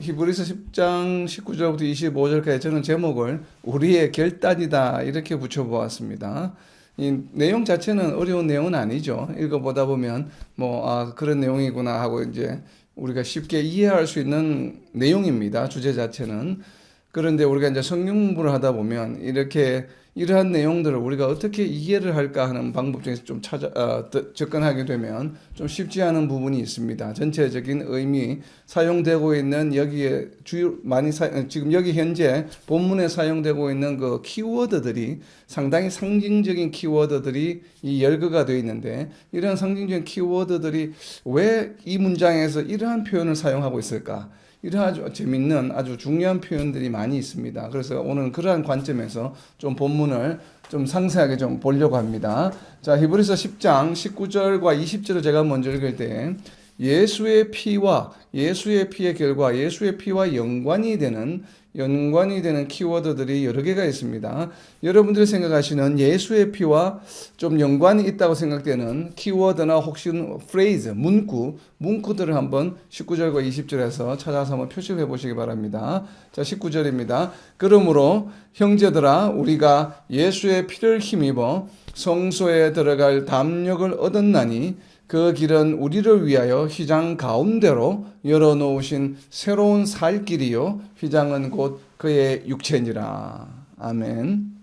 히브리서 10장 19절부터 25절까지 저는 제목을 우리의 결단이다 이렇게 붙여보았습니다. 이 내용 자체는 어려운 내용은 아니죠. 읽어보다 보면 그런 내용이구나 하고 이제 우리가 쉽게 이해할 수 있는 내용입니다. 주제 자체는. 그런데 우리가 이제 성경 공부를 하다 보면 이러한 내용들을 우리가 어떻게 이해를 할까 하는 방법 중에서 좀 접근하게 되면 좀 쉽지 않은 부분이 있습니다. 전체적인 의미, 사용되고 있는 여기에 지금 여기 현재 본문에 사용되고 있는 그 키워드들이 상당히 상징적인 키워드들이 이 열거가 되어 있는데, 이러한 상징적인 키워드들이 왜 이 문장에서 이러한 표현을 사용하고 있을까? 이런 아주 재밌는 아주 중요한 표현들이 많이 있습니다. 그래서 오늘 그러한 관점에서 좀 본문을 좀 상세하게 좀 보려고 합니다. 자, 히브리서 10장 19절과 20절을 제가 먼저 읽을 때 예수의 피의 결과, 예수의 피와 연관이 되는 키워드들이 여러 개가 있습니다. 여러분들이 생각하시는 예수의 피와 좀 연관이 있다고 생각되는 키워드나 혹시 프레이즈, 문구들을 한번 19절과 20절에서 찾아서 한번 표시해 보시기 바랍니다. 자, 19절입니다. 그러므로 형제들아, 우리가 예수의 피를 힘입어 성소에 들어갈 담력을 얻었나니 그 길은 우리를 위하여 휘장 가운데로 열어놓으신 새로운 살 길이요, 휘장은 곧 그의 육체니라. 아멘.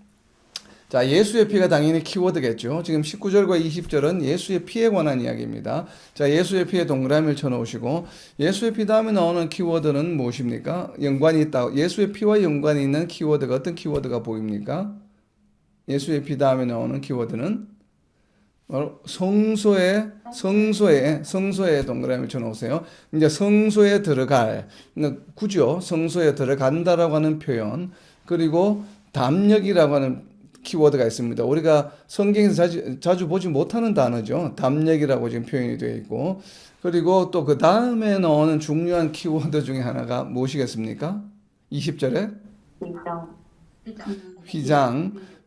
자, 예수의 피가 당연히 키워드겠죠. 지금 19절과 20절은 예수의 피에 관한 이야기입니다. 자, 예수의 피에 동그라미를 쳐놓으시고, 예수의 피 다음에 나오는 키워드는 무엇입니까? 연관이 있다. 예수의 피와 연관이 있는 키워드가 어떤 키워드가 보입니까? 예수의 피 다음에 나오는 키워드는 바로 성소에 동그라미 쳐놓으세요. 이제 성소에 들어갈, 구죠. 성소에 들어간다라고 하는 표현, 그리고 담력이라고 하는 키워드가 있습니다. 우리가 성경에서 자주 보지 못하는 단어죠. 담력이라고 지금 표현이 되어 있고, 그리고 또 그 다음에 나오는 중요한 키워드 중에 하나가 무엇이겠습니까? 20절에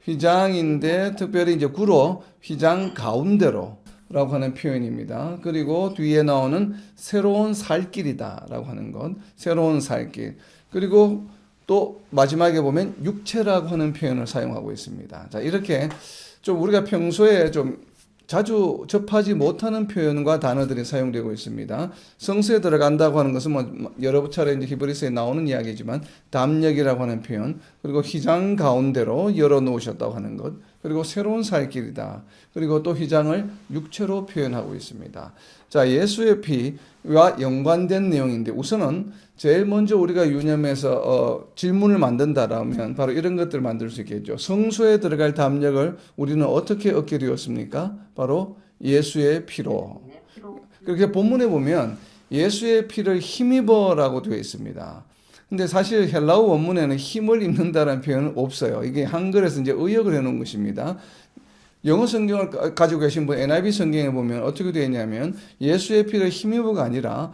휘장인데 특별히 이제 구로 휘장 가운데로 라고 하는 표현입니다. 그리고 뒤에 나오는 새로운 살길이다 라고 하는 것, 새로운 살길. 그리고 또 마지막에 보면 육체라고 하는 표현을 사용하고 있습니다. 자, 이렇게 좀 우리가 평소에 좀 자주 접하지 못하는 표현과 단어들이 사용되고 있습니다. 성소에 들어간다고 하는 것은 여러 차례 이제 히브리서에 나오는 이야기지만 담력이라고 하는 표현, 그리고 휘장 가운데로 열어놓으셨다고 하는 것, 그리고 새로운 살 길이다. 그리고 또 휘장을 육체로 표현하고 있습니다. 자, 예수의 피와 연관된 내용인데, 우선은 제일 먼저 우리가 유념해서 질문을 만든다라면 바로 이런 것들을 만들 수 있겠죠. 성소에 들어갈 담력을 우리는 어떻게 얻게 되었습니까? 바로 예수의 피로. 그렇게 본문에 보면 예수의 피를 힘입어라고 되어 있습니다. 근데 사실 헬라어 원문에는 힘을 입는다는 표현은 없어요. 이게 한글에서 이제 의역을 해놓은 것입니다. 영어 성경을 가지고 계신 분, NIV 성경에 보면 어떻게 되어 있냐면 예수의 피를 힘입어가 아니라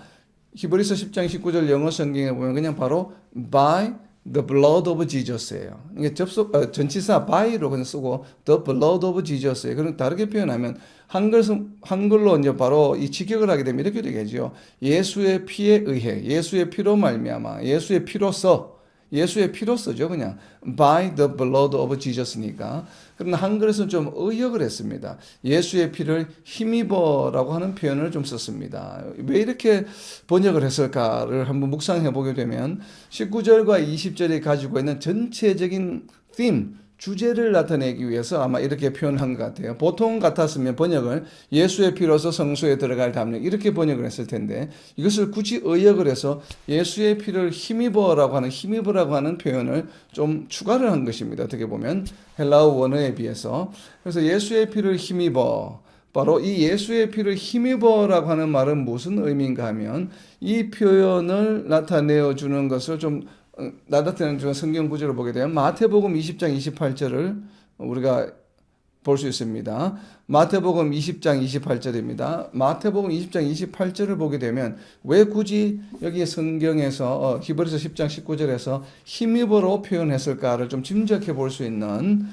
히브리서 10장 19절 영어 성경에 보면 그냥 바로 by the blood of Jesus예요. 이게 전치사 by로 그냥 쓰고 the blood of Jesus예요. 그럼 다르게 표현하면 한글로 이제 바로 이 직역을 하게 되면 이렇게 되겠죠. 예수의 피에 의해, 예수의 피로 말미암아, 예수의 피로서죠. 그냥 by the blood of Jesus니까. 그러나 한글에서는 좀 의역을 했습니다. 예수의 피를 힘입어라고 하는 표현을 좀 썼습니다. 왜 이렇게 번역을 했을까를 한번 묵상해 보게 되면 19절과 20절이 가지고 있는 전체적인 주제를 나타내기 위해서 아마 이렇게 표현한 것 같아요. 보통 같았으면 번역을 예수의 피로서 성소에 들어갈 담력 이렇게 번역을 했을 텐데, 이것을 굳이 의역을 해서 예수의 피를 힘입어라고 하는 표현을 좀 추가를 한 것입니다. 어떻게 보면 헬라어 원어에 비해서. 그래서 예수의 피를 힘입어, 바로 이 예수의 피를 힘입어라고 하는 말은 무슨 의미인가 하면 이 표현을 나타내어 주는 것을 좀 나타내는 성경 구절을 보게 되면 마태복음 20장 28절을 우리가 볼 수 있습니다. 마태복음 20장 28절입니다. 마태복음 20장 28절을 보게 되면 왜 굳이 여기 성경에서 히브리서 10장 19절에서 힘입어로 표현했을까를 좀 짐작해 볼 수 있는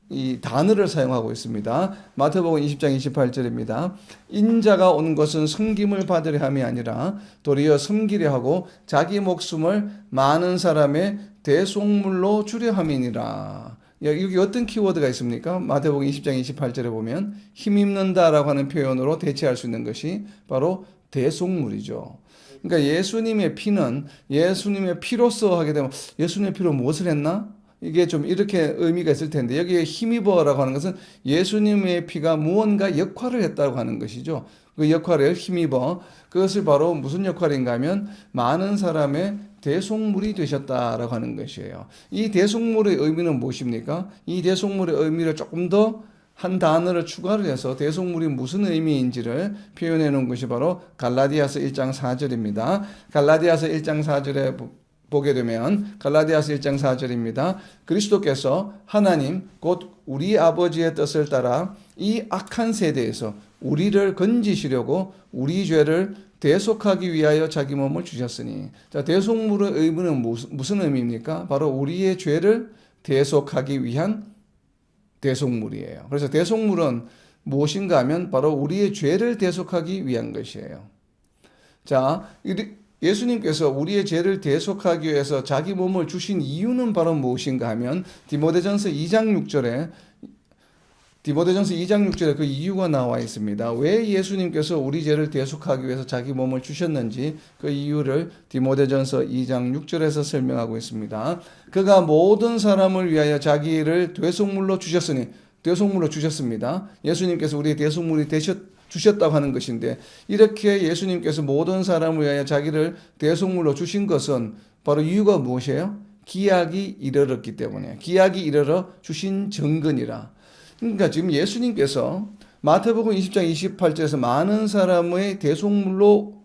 이 단어를 사용하고 있습니다. 마태복음 20장 28절입니다. 인자가 온 것은 섬김을 받으려 함이 아니라 도리어 섬기려 하고 자기 목숨을 많은 사람의 대속물로 주려 함이니라. 여기 어떤 키워드가 있습니까? 마태복음 20장 28절에 보면 힘입는다라고 하는 표현으로 대체할 수 있는 것이 바로 대속물이죠. 그러니까 예수님의 피는 예수님의 피로서 하게 되면 예수님의 피로 무엇을 했나? 이게 좀 이렇게 의미가 있을 텐데 여기에 힘입어라고 하는 것은 예수님의 피가 무언가 역할을 했다고 하는 것이죠. 그 역할을 힘입어 그것을 바로 무슨 역할인가 하면 많은 사람의 대속물이 되셨다라고 하는 것이에요. 이 대속물의 의미는 무엇입니까? 이 대속물의 의미를 조금 더 한 단어를 추가를 해서 대속물이 무슨 의미인지를 표현해 놓은 것이 바로 갈라디아서 1장 4절입니다. 갈라디아서 1장 4절에 보게 되면 갈라디아서 1장 4절입니다. 그리스도께서 하나님 곧 우리 아버지의 뜻을 따라 이 악한 세대에서 우리를 건지시려고 우리 죄를 대속하기 위하여 자기 몸을 주셨으니. 자, 대속물의 의미는 무슨 의미입니까? 바로 우리의 죄를 대속하기 위한 대속물이에요. 그래서 대속물은 무엇인가 하면 바로 우리의 죄를 대속하기 위한 것이에요. 자, 예수님께서 우리의 죄를 대속하기 위해서 자기 몸을 주신 이유는 바로 무엇인가 하면 디모데전서 2장 6절에 그 이유가 나와 있습니다. 왜 예수님께서 우리 죄를 대속하기 위해서 자기 몸을 주셨는지 그 이유를 디모데전서 2장 6절에서 설명하고 있습니다. 그가 모든 사람을 위하여 자기를 대속물로 주셨습니다. 예수님께서 우리의 대속물이 주셨다고 하는 것인데 이렇게 예수님께서 모든 사람을 위하여 자기를 대속물로 주신 것은 바로 이유가 무엇이에요? 기약이 이르렀기 때문에 기약이 이르러 주신 증거니라. 그러니까 지금 예수님께서 마태복음 20장 28절에서 많은 사람의 대속물로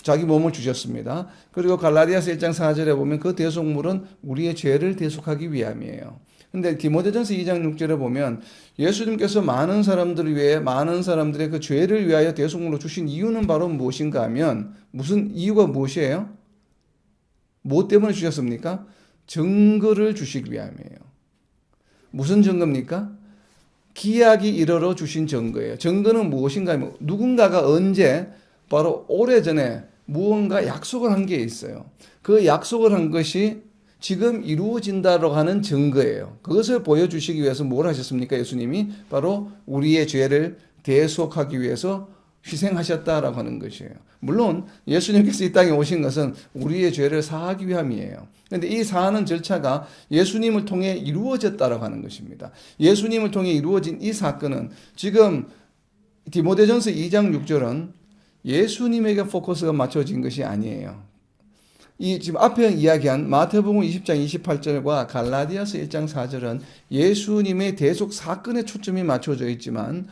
자기 몸을 주셨습니다. 그리고 갈라디아서 1장 4절에 보면 그 대속물은 우리의 죄를 대속하기 위함이에요. 근데 디모데전서 2장 6절에 보면 예수님께서 많은 사람들을 위해 많은 사람들의 그 죄를 위하여 대속물로 주신 이유는 바로 무엇인가 하면 무슨 이유가 무엇이에요? 무엇 때문에 주셨습니까? 증거를 주시기 위함이에요. 무슨 증거입니까? 기약이 이르러 주신 증거예요. 증거는 무엇인가 하면 누군가가 언제 바로 오래전에 무언가 약속을 한 게 있어요. 그 약속을 한 것이 지금 이루어진다고 하는 증거예요. 그것을 보여주시기 위해서 뭘 하셨습니까? 예수님이 바로 우리의 죄를 대속하기 위해서 희생하셨다라고 하는 것이에요. 물론 예수님께서 이 땅에 오신 것은 우리의 죄를 사하기 위함이에요. 그런데 이 사하는 절차가 예수님을 통해 이루어졌다라고 하는 것입니다. 예수님을 통해 이루어진 이 사건은 지금 디모데전서 2장 6절은 예수님에게 포커스가 맞춰진 것이 아니에요. 이 지금 앞에 이야기한 마태복음 20장 28절과 갈라디아서 1장 4절은 예수님의 대속 사건에 초점이 맞춰져 있지만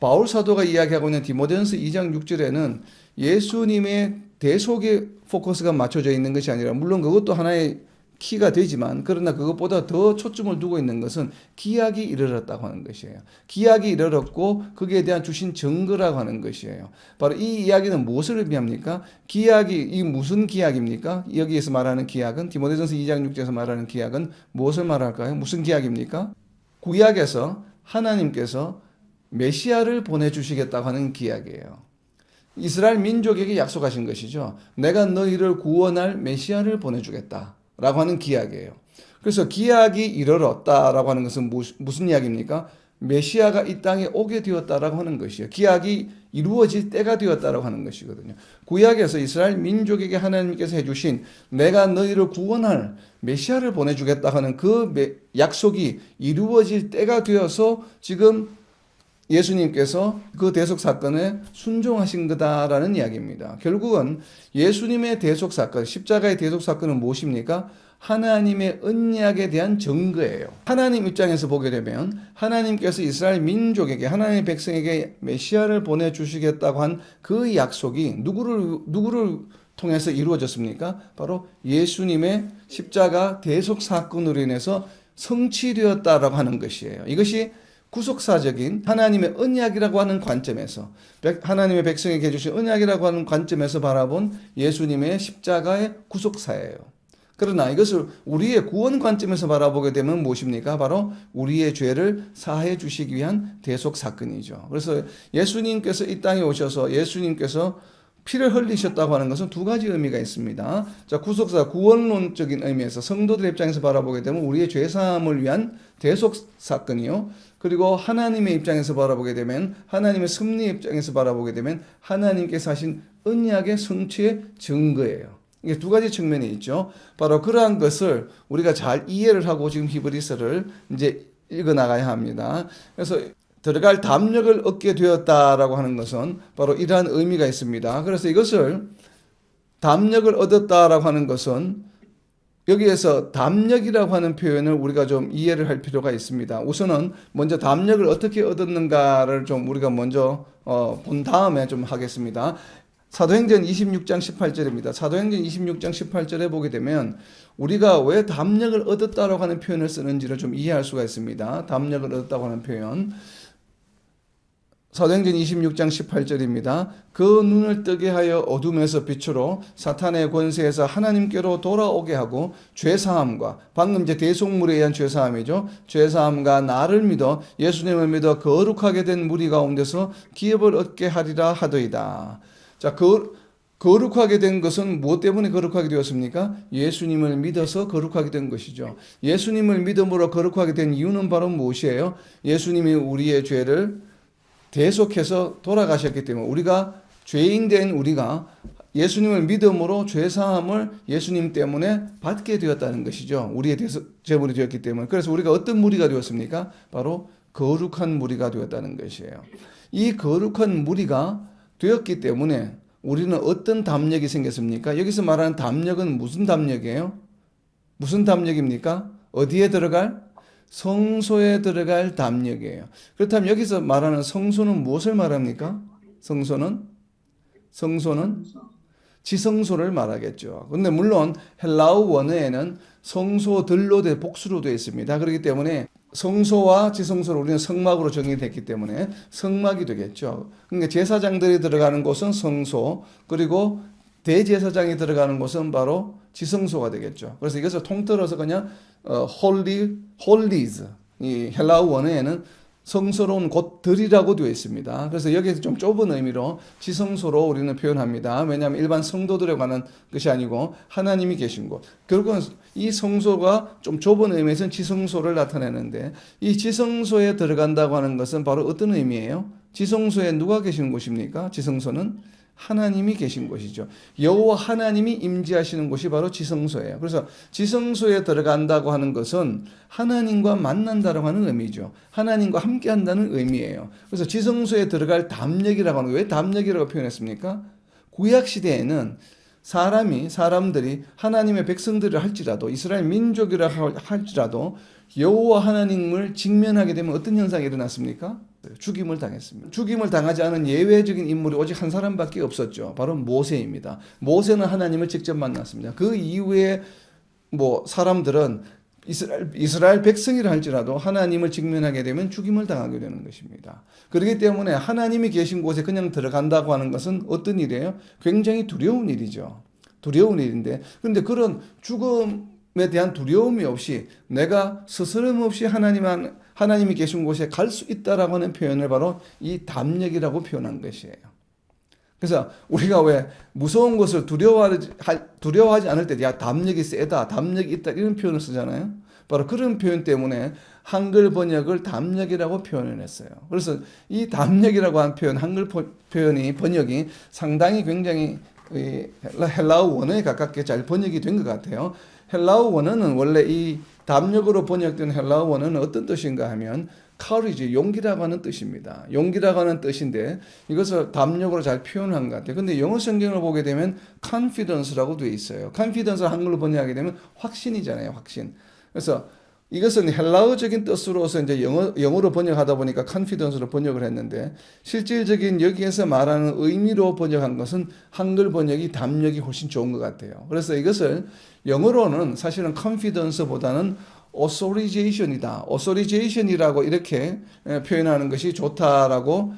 바울 사도가 이야기하고 있는 디모데전서 2장 6절에는 예수님의 대속에 포커스가 맞춰져 있는 것이 아니라 물론 그것도 하나의 키가 되지만 그러나 그것보다 더 초점을 두고 있는 것은 기약이 이르렀다고 하는 것이에요. 기약이 이르렀고 거기에 대한 주신 증거라고 하는 것이에요. 바로 이 이야기는 무엇을 의미합니까? 이 무슨 기약입니까? 여기에서 말하는 기약은 디모데전서 2장 6절에서 말하는 기약은 무엇을 말할까요? 무슨 기약입니까? 구약에서 하나님께서 메시아를 보내주시겠다고 하는 기약이에요. 이스라엘 민족에게 약속하신 것이죠. 내가 너희를 구원할 메시아를 보내주겠다 라고 하는 기약이에요. 그래서 기약이 이르렀다라고 하는 것은 무슨 이야기입니까? 메시아가 이 땅에 오게 되었다라고 하는 것이에요. 기약이 이루어질 때가 되었다라고 하는 것이거든요. 구약에서 이스라엘 민족에게 하나님께서 해주신 내가 너희를 구원할 메시아를 보내주겠다 하는 그 약속이 이루어질 때가 되어서 지금 예수님께서 그 대속 사건에 순종하신 거다라는 이야기입니다. 결국은 예수님의 대속 사건, 십자가의 대속 사건은 무엇입니까? 하나님의 언약에 대한 증거예요. 하나님 입장에서 보게 되면 하나님께서 이스라엘 민족에게 하나님의 백성에게 메시아를 보내주시겠다고 한 그 약속이 누구를 통해서 이루어졌습니까? 바로 예수님의 십자가 대속 사건으로 인해서 성취되었다라고 하는 것이에요. 이것이 구속사적인 하나님의 언약이라고 하는 관점에서 하나님의 백성에게 주신 언약이라고 하는 관점에서 바라본 예수님의 십자가의 구속사예요. 그러나 이것을 우리의 구원 관점에서 바라보게 되면 무엇입니까? 바로 우리의 죄를 사해 주시기 위한 대속 사건이죠. 그래서 예수님께서 이 땅에 오셔서 예수님께서 피를 흘리셨다고 하는 것은 두 가지 의미가 있습니다. 자, 구속사 구원론적인 의미에서 성도들 입장에서 바라보게 되면 우리의 죄 사함을 위한 대속 사건이요. 그리고 하나님의 입장에서 바라보게 되면 하나님의 섭리 입장에서 바라보게 되면 하나님께서 하신 언약의 성취의 증거예요. 이게 두 가지 측면이 있죠. 바로 그러한 것을 우리가 잘 이해를 하고 지금 히브리서를 이제 읽어 나가야 합니다. 그래서 들어갈 담력을 얻게 되었다라고 하는 것은 바로 이러한 의미가 있습니다. 그래서 이것을 담력을 얻었다라고 하는 것은 여기에서 담력이라고 하는 표현을 우리가 좀 이해를 할 필요가 있습니다. 우선은 먼저 담력을 어떻게 얻었는가를 좀 우리가 먼저 본 다음에 좀 하겠습니다. 사도행전 26장 18절입니다. 사도행전 26장 18절에 보게 되면 우리가 왜 담력을 얻었다라고 하는 표현을 쓰는지를 좀 이해할 수가 있습니다. 담력을 얻었다고 하는 표현. 사도행전 26장 18절입니다. 그 눈을 뜨게 하여 어둠에서 빛으로 사탄의 권세에서 하나님께로 돌아오게 하고 죄사함과 방금 이제 대속물에 의한 죄사함이죠. 죄사함과 나를 믿어 예수님을 믿어 거룩하게 된 무리 가운데서 기업을 얻게 하리라 하더이다. 자, 거룩하게 된 것은 무엇 때문에 거룩하게 되었습니까? 예수님을 믿어서 거룩하게 된 것이죠. 예수님을 믿음으로 거룩하게 된 이유는 바로 무엇이에요? 예수님이 우리의 죄를 대속해서 돌아가셨기 때문에 우리가 죄인 된 우리가 예수님을 믿음으로 죄사함을 예수님 때문에 받게 되었다는 것이죠. 우리의 제물이 되었기 때문에. 그래서 우리가 어떤 무리가 되었습니까? 바로 거룩한 무리가 되었다는 것이에요. 이 거룩한 무리가 되었기 때문에 우리는 어떤 담력이 생겼습니까? 여기서 말하는 담력은 무슨 담력이에요? 무슨 담력입니까? 어디에 들어갈? 성소에 들어갈 담력이에요. 그렇다면 여기서 말하는 성소는 무엇을 말합니까? 성소는 지성소를 말하겠죠. 근데 물론 헬라어 원어에는 성소들로 돼 복수로 되어 있습니다. 그렇기 때문에 성소와 지성소를 우리는 성막으로 정의됐기 때문에 성막이 되겠죠. 그러니까 제사장들이 들어가는 곳은 성소, 그리고 대제사장이 들어가는 곳은 바로 지성소가 되겠죠. 그래서 이것을 통틀어서 그냥 홀리즈, 이 헬라어 원어에는 성스러운 곳들이라고 되어 있습니다. 그래서 여기에서 좀 좁은 의미로 지성소로 우리는 표현합니다. 왜냐하면 일반 성도들에 관한 것이 아니고 하나님이 계신 곳. 결국은 이 성소가 좀 좁은 의미에서는 지성소를 나타내는데 이 지성소에 들어간다고 하는 것은 바로 어떤 의미예요? 지성소에 누가 계신 곳입니까? 지성소는 하나님이 계신 곳이죠. 여호와 하나님이 임재하시는 곳이 바로 지성소예요. 그래서 지성소에 들어간다고 하는 것은 하나님과 만난다고 하는 의미죠. 하나님과 함께한다는 의미예요. 그래서 지성소에 들어갈 담력이라고 하는, 왜 담력이라고 표현했습니까? 구약 시대에는 사람들이 하나님의 백성들을 할지라도 이스라엘 민족이라 할지라도 여호와 하나님을 직면하게 되면 어떤 현상이 일어났습니까? 죽임을 당했습니다. 죽임을 당하지 않은 예외적인 인물이 오직 한 사람밖에 없었죠. 바로 모세입니다. 모세는 하나님을 직접 만났습니다. 그 이후에 사람들은 이스라엘 백성이라 할지라도 하나님을 직면하게 되면 죽임을 당하게 되는 것입니다. 그렇기 때문에 하나님이 계신 곳에 그냥 들어간다고 하는 것은 어떤 일이에요? 굉장히 두려운 일이죠. 두려운 일인데, 그런데 그런 죽음에 대한 두려움이 없이 내가 스스럼 없이 하나님이 계신 곳에 갈 수 있다라고 하는 표현을 바로 이 담력이라고 표현한 것이에요. 그래서 우리가 왜 무서운 것을 두려워하지 않을 때, 야, 담력이 세다, 담력이 있다, 이런 표현을 쓰잖아요. 바로 그런 표현 때문에 한글 번역을 담력이라고 표현했어요. 그래서 이 담력이라고 한 표현, 한글 번역이 상당히 굉장히 헬라어 원어에 가깝게 잘 번역이 된 것 같아요. 헬라어 원어는 원래 이 담력으로 번역된 헬라어 원어는 어떤 뜻인가 하면 courage, 용기라고 하는 뜻입니다. 용기라고 하는 뜻인데 이것을 담력으로 잘 표현한 것 같아요. 근데 영어 성경을 보게 되면 confidence라고 되어 있어요. confidence를 한글로 번역하게 되면 확신이잖아요. 확신. 그래서 이것은 헬라어적인 뜻으로서 이제 영어로 번역하다 보니까 confidence로 번역을 했는데 실질적인 여기에서 말하는 의미로 번역한 것은 한글 번역이 담력이 훨씬 좋은 것 같아요. 그래서 이것을 영어로는 사실은 confidence보다는 authorization이다. authorization이라고 이렇게 표현하는 것이 좋다라고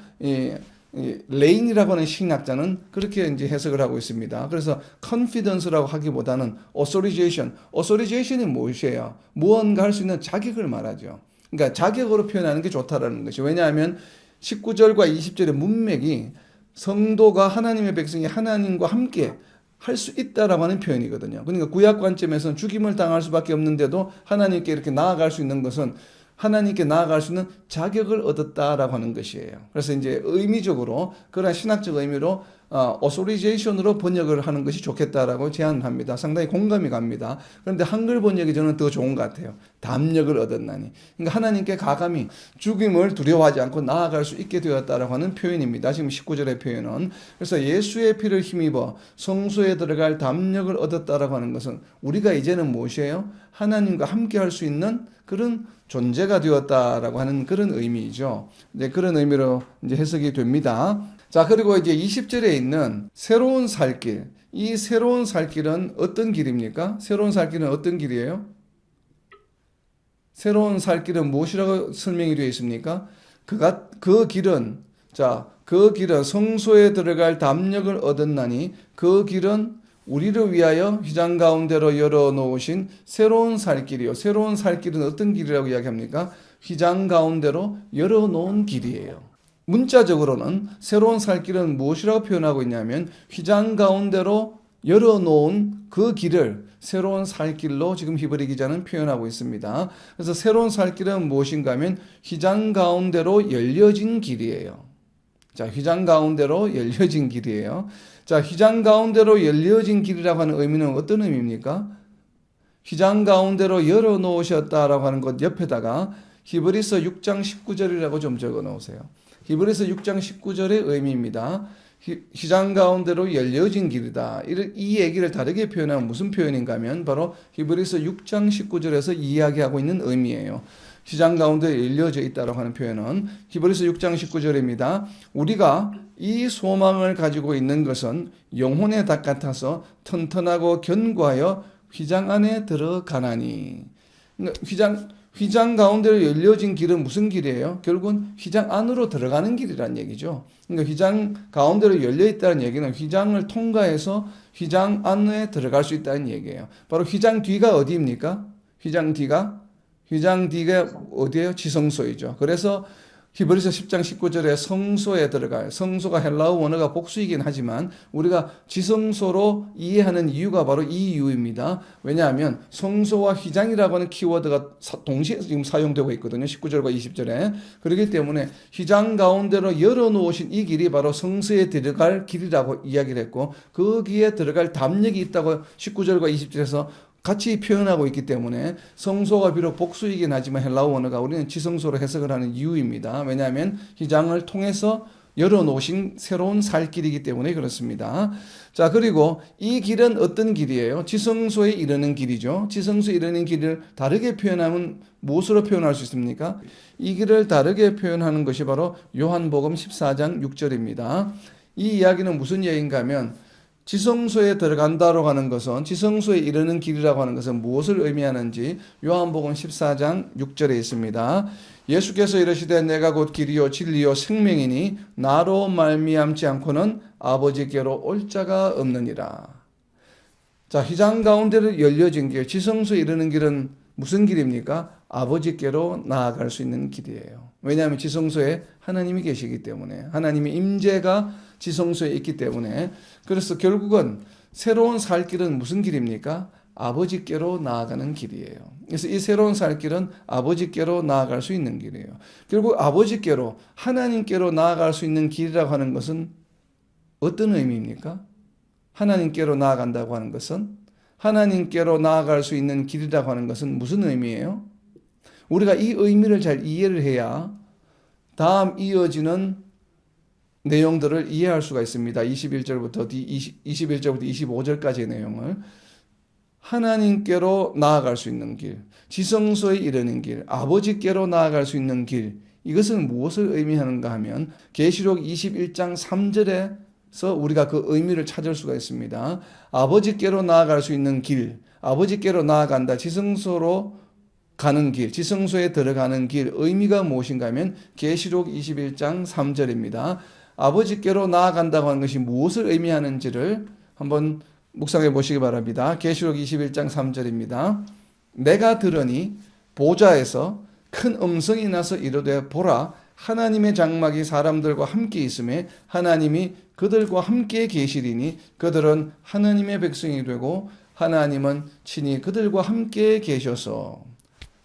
이 레인이라고 하는 심리학자는 그렇게 이제 해석을 하고 있습니다. 그래서 confidence라고 하기보다는 authorization이 무엇이에요? 무언가 할 수 있는 자격을 말하죠. 그러니까 자격으로 표현하는 게 좋다라는 것이. 왜냐하면 19절과 20절의 문맥이 성도가 하나님의 백성이 하나님과 함께 할 수 있다라고 하는 표현이거든요. 그러니까 구약 관점에서는 죽임을 당할 수밖에 없는데도 하나님께 이렇게 나아갈 수 있는 것은 하나님께 나아갈 수 있는 자격을 얻었다라고 하는 것이에요. 그래서 이제 의미적으로 그런 신학적 의미로 authorization으로 번역을 하는 것이 좋겠다라고 제안합니다. 상당히 공감이 갑니다. 그런데 한글 번역이 저는 더 좋은 것 같아요. 담력을 얻었나니. 그러니까 하나님께 가감히 죽임을 두려워하지 않고 나아갈 수 있게 되었다라고 하는 표현입니다. 지금 19절의 표현은. 그래서 예수의 피를 힘입어 성소에 들어갈 담력을 얻었다라고 하는 것은 우리가 이제는 무엇이에요? 하나님과 함께 할 수 있는 그런 존재가 되었다라고 하는 그런 의미이죠. 이제 그런 의미로 이제 해석이 됩니다. 자, 그리고 이제 20절에 있는 새로운 살 길. 이 새로운 살 길은 어떤 길입니까? 새로운 살 길은 어떤 길이에요? 새로운 살 길은 무엇이라고 설명이 되어 있습니까? 그 길은 성소에 들어갈 담력을 얻었나니 그 길은 우리를 위하여 휘장 가운데로 열어놓으신 새로운 살 길이요. 새로운 살 길은 어떤 길이라고 이야기합니까? 휘장 가운데로 열어놓은 길이에요. 문자적으로는 새로운 살 길은 무엇이라고 표현하고 있냐면 휘장 가운데로 열어놓은 그 길을 새로운 살 길로 지금 히브리 기자는 표현하고 있습니다. 그래서 새로운 살 길은 무엇인가 하면 휘장 가운데로 열려진 길이에요. 자, 휘장 가운데로 열려진 길이에요. 자, 휘장 가운데로 열려진 길이라고 하는 의미는 어떤 의미입니까? 휘장 가운데로 열어놓으셨다라고 하는 것 옆에다가 히브리서 6장 19절이라고 좀 적어 놓으세요. 히브리서 6장 19절의 의미입니다. 휘장 가운데로 열려진 길이다. 이 얘기를 다르게 표현하면 무슨 표현인가 하면 바로 히브리서 6장 19절에서 이야기하고 있는 의미예요. 휘장 가운데 열려져 있다고 하는 표현은 히브리서 6장 19절입니다. 우리가 이 소망을 가지고 있는 것은 영혼의 닭 같아서 튼튼하고 견고하여 휘장 안에 들어가나니. 그러니까 휘장 가운데로 열려진 길은 무슨 길이에요? 결국은 휘장 안으로 들어가는 길이라는 얘기죠. 그러니까 휘장 가운데로 열려 있다는 얘기는 휘장을 통과해서 휘장 안에 들어갈 수 있다는 얘기예요. 바로 휘장 뒤가 어디입니까? 휘장 뒤가 어디예요? 지성소이죠. 그래서 히브리서 10장 19절에 성소에 들어가요. 성소가 헬라어 원어가 복수이긴 하지만 우리가 지성소로 이해하는 이유가 바로 이 이유입니다. 왜냐하면 성소와 휘장이라고 하는 키워드가 동시에 지금 사용되고 있거든요. 19절과 20절에. 그렇기 때문에 휘장 가운데로 열어놓으신 이 길이 바로 성소에 들어갈 길이라고 이야기를 했고 거기에 들어갈 담력이 있다고 19절과 20절에서 같이 표현하고 있기 때문에 성소가 비록 복수이긴 하지만 헬라어 원어가 우리는 지성소로 해석을 하는 이유입니다. 왜냐하면 휘장을 통해서 열어놓으신 새로운 살 길이기 때문에 그렇습니다. 자, 그리고 이 길은 어떤 길이에요? 지성소에 이르는 길이죠. 지성소에 이르는 길을 다르게 표현하면 무엇으로 표현할 수 있습니까? 이 길을 다르게 표현하는 것이 바로 요한복음 14장 6절입니다. 이 이야기는 무슨 얘기인가 하면 지성소에 들어간다고 하는 것은 지성소에 이르는 길이라고 하는 것은 무엇을 의미하는지 요한복음 14장 6절에 있습니다. 예수께서 이르시되 내가 곧 길이요 진리요 생명이니 나로 말미암지 않고는 아버지께로 올 자가 없느니라. 자, 휘장 가운데로 열려진 길, 지성소에 이르는 길은 무슨 길입니까? 아버지께로 나아갈 수 있는 길이에요. 왜냐하면 지성소에 하나님이 계시기 때문에 하나님의 임재가 지성소에 있기 때문에 그래서 결국은 새로운 살 길은 무슨 길입니까? 아버지께로 나아가는 길이에요. 그래서 이 새로운 살 길은 아버지께로 나아갈 수 있는 길이에요. 결국 아버지께로 하나님께로 나아갈 수 있는 길이라고 하는 것은 어떤 의미입니까? 하나님께로 나아간다고 하는 것은 하나님께로 나아갈 수 있는 길이라고 하는 것은 무슨 의미예요? 우리가 이 의미를 잘 이해를 해야 다음 이어지는 내용들을 이해할 수가 있습니다. 21절부터 25절까지의 내용을 하나님께로 나아갈 수 있는 길, 지성소에 이르는 길, 아버지께로 나아갈 수 있는 길, 이것은 무엇을 의미하는가 하면 계시록 21장 3절에서 우리가 그 의미를 찾을 수가 있습니다. 아버지께로 나아갈 수 있는 길, 아버지께로 나아간다, 지성소로 가는 길, 지성소에 들어가는 길, 의미가 무엇인가 하면 계시록 21장 3절입니다. 아버지께로 나아간다고 하는 것이 무엇을 의미하는지를 한번 묵상해 보시기 바랍니다. 계시록 21장 3절입니다. 내가 들으니 보좌에서 큰 음성이 나서 이르되 보라 하나님의 장막이 사람들과 함께 있음에 하나님이 그들과 함께 계시리니 그들은 하나님의 백성이 되고 하나님은 친히 그들과 함께 계셔서.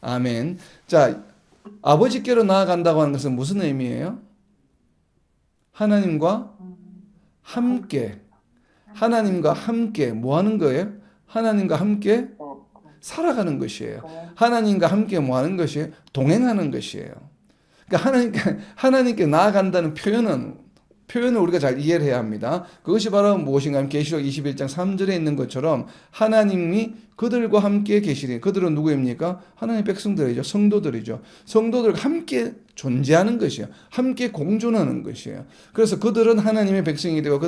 아멘. 자, 아버지께로 나아간다고 하는 것은 무슨 의미예요? 하나님과 함께. 하나님과 함께 뭐 하는 거예요? 하나님과 함께 살아가는 것이에요. 하나님과 함께 뭐 하는 것이에요? 동행하는 것이에요. 그러니까 하나님께 나아간다는 표현을 우리가 잘 이해를 해야 합니다. 그것이 바로 무엇인가 하면 계시록 21장 3절에 있는 것처럼 하나님이 그들과 함께 계시리. 그들은 누구입니까? 하나님의 백성들이죠. 성도들이죠. 성도들과 함께 존재하는 것이에요. 함께 공존하는 것이에요. 그래서 그들은 하나님의 백성이 되고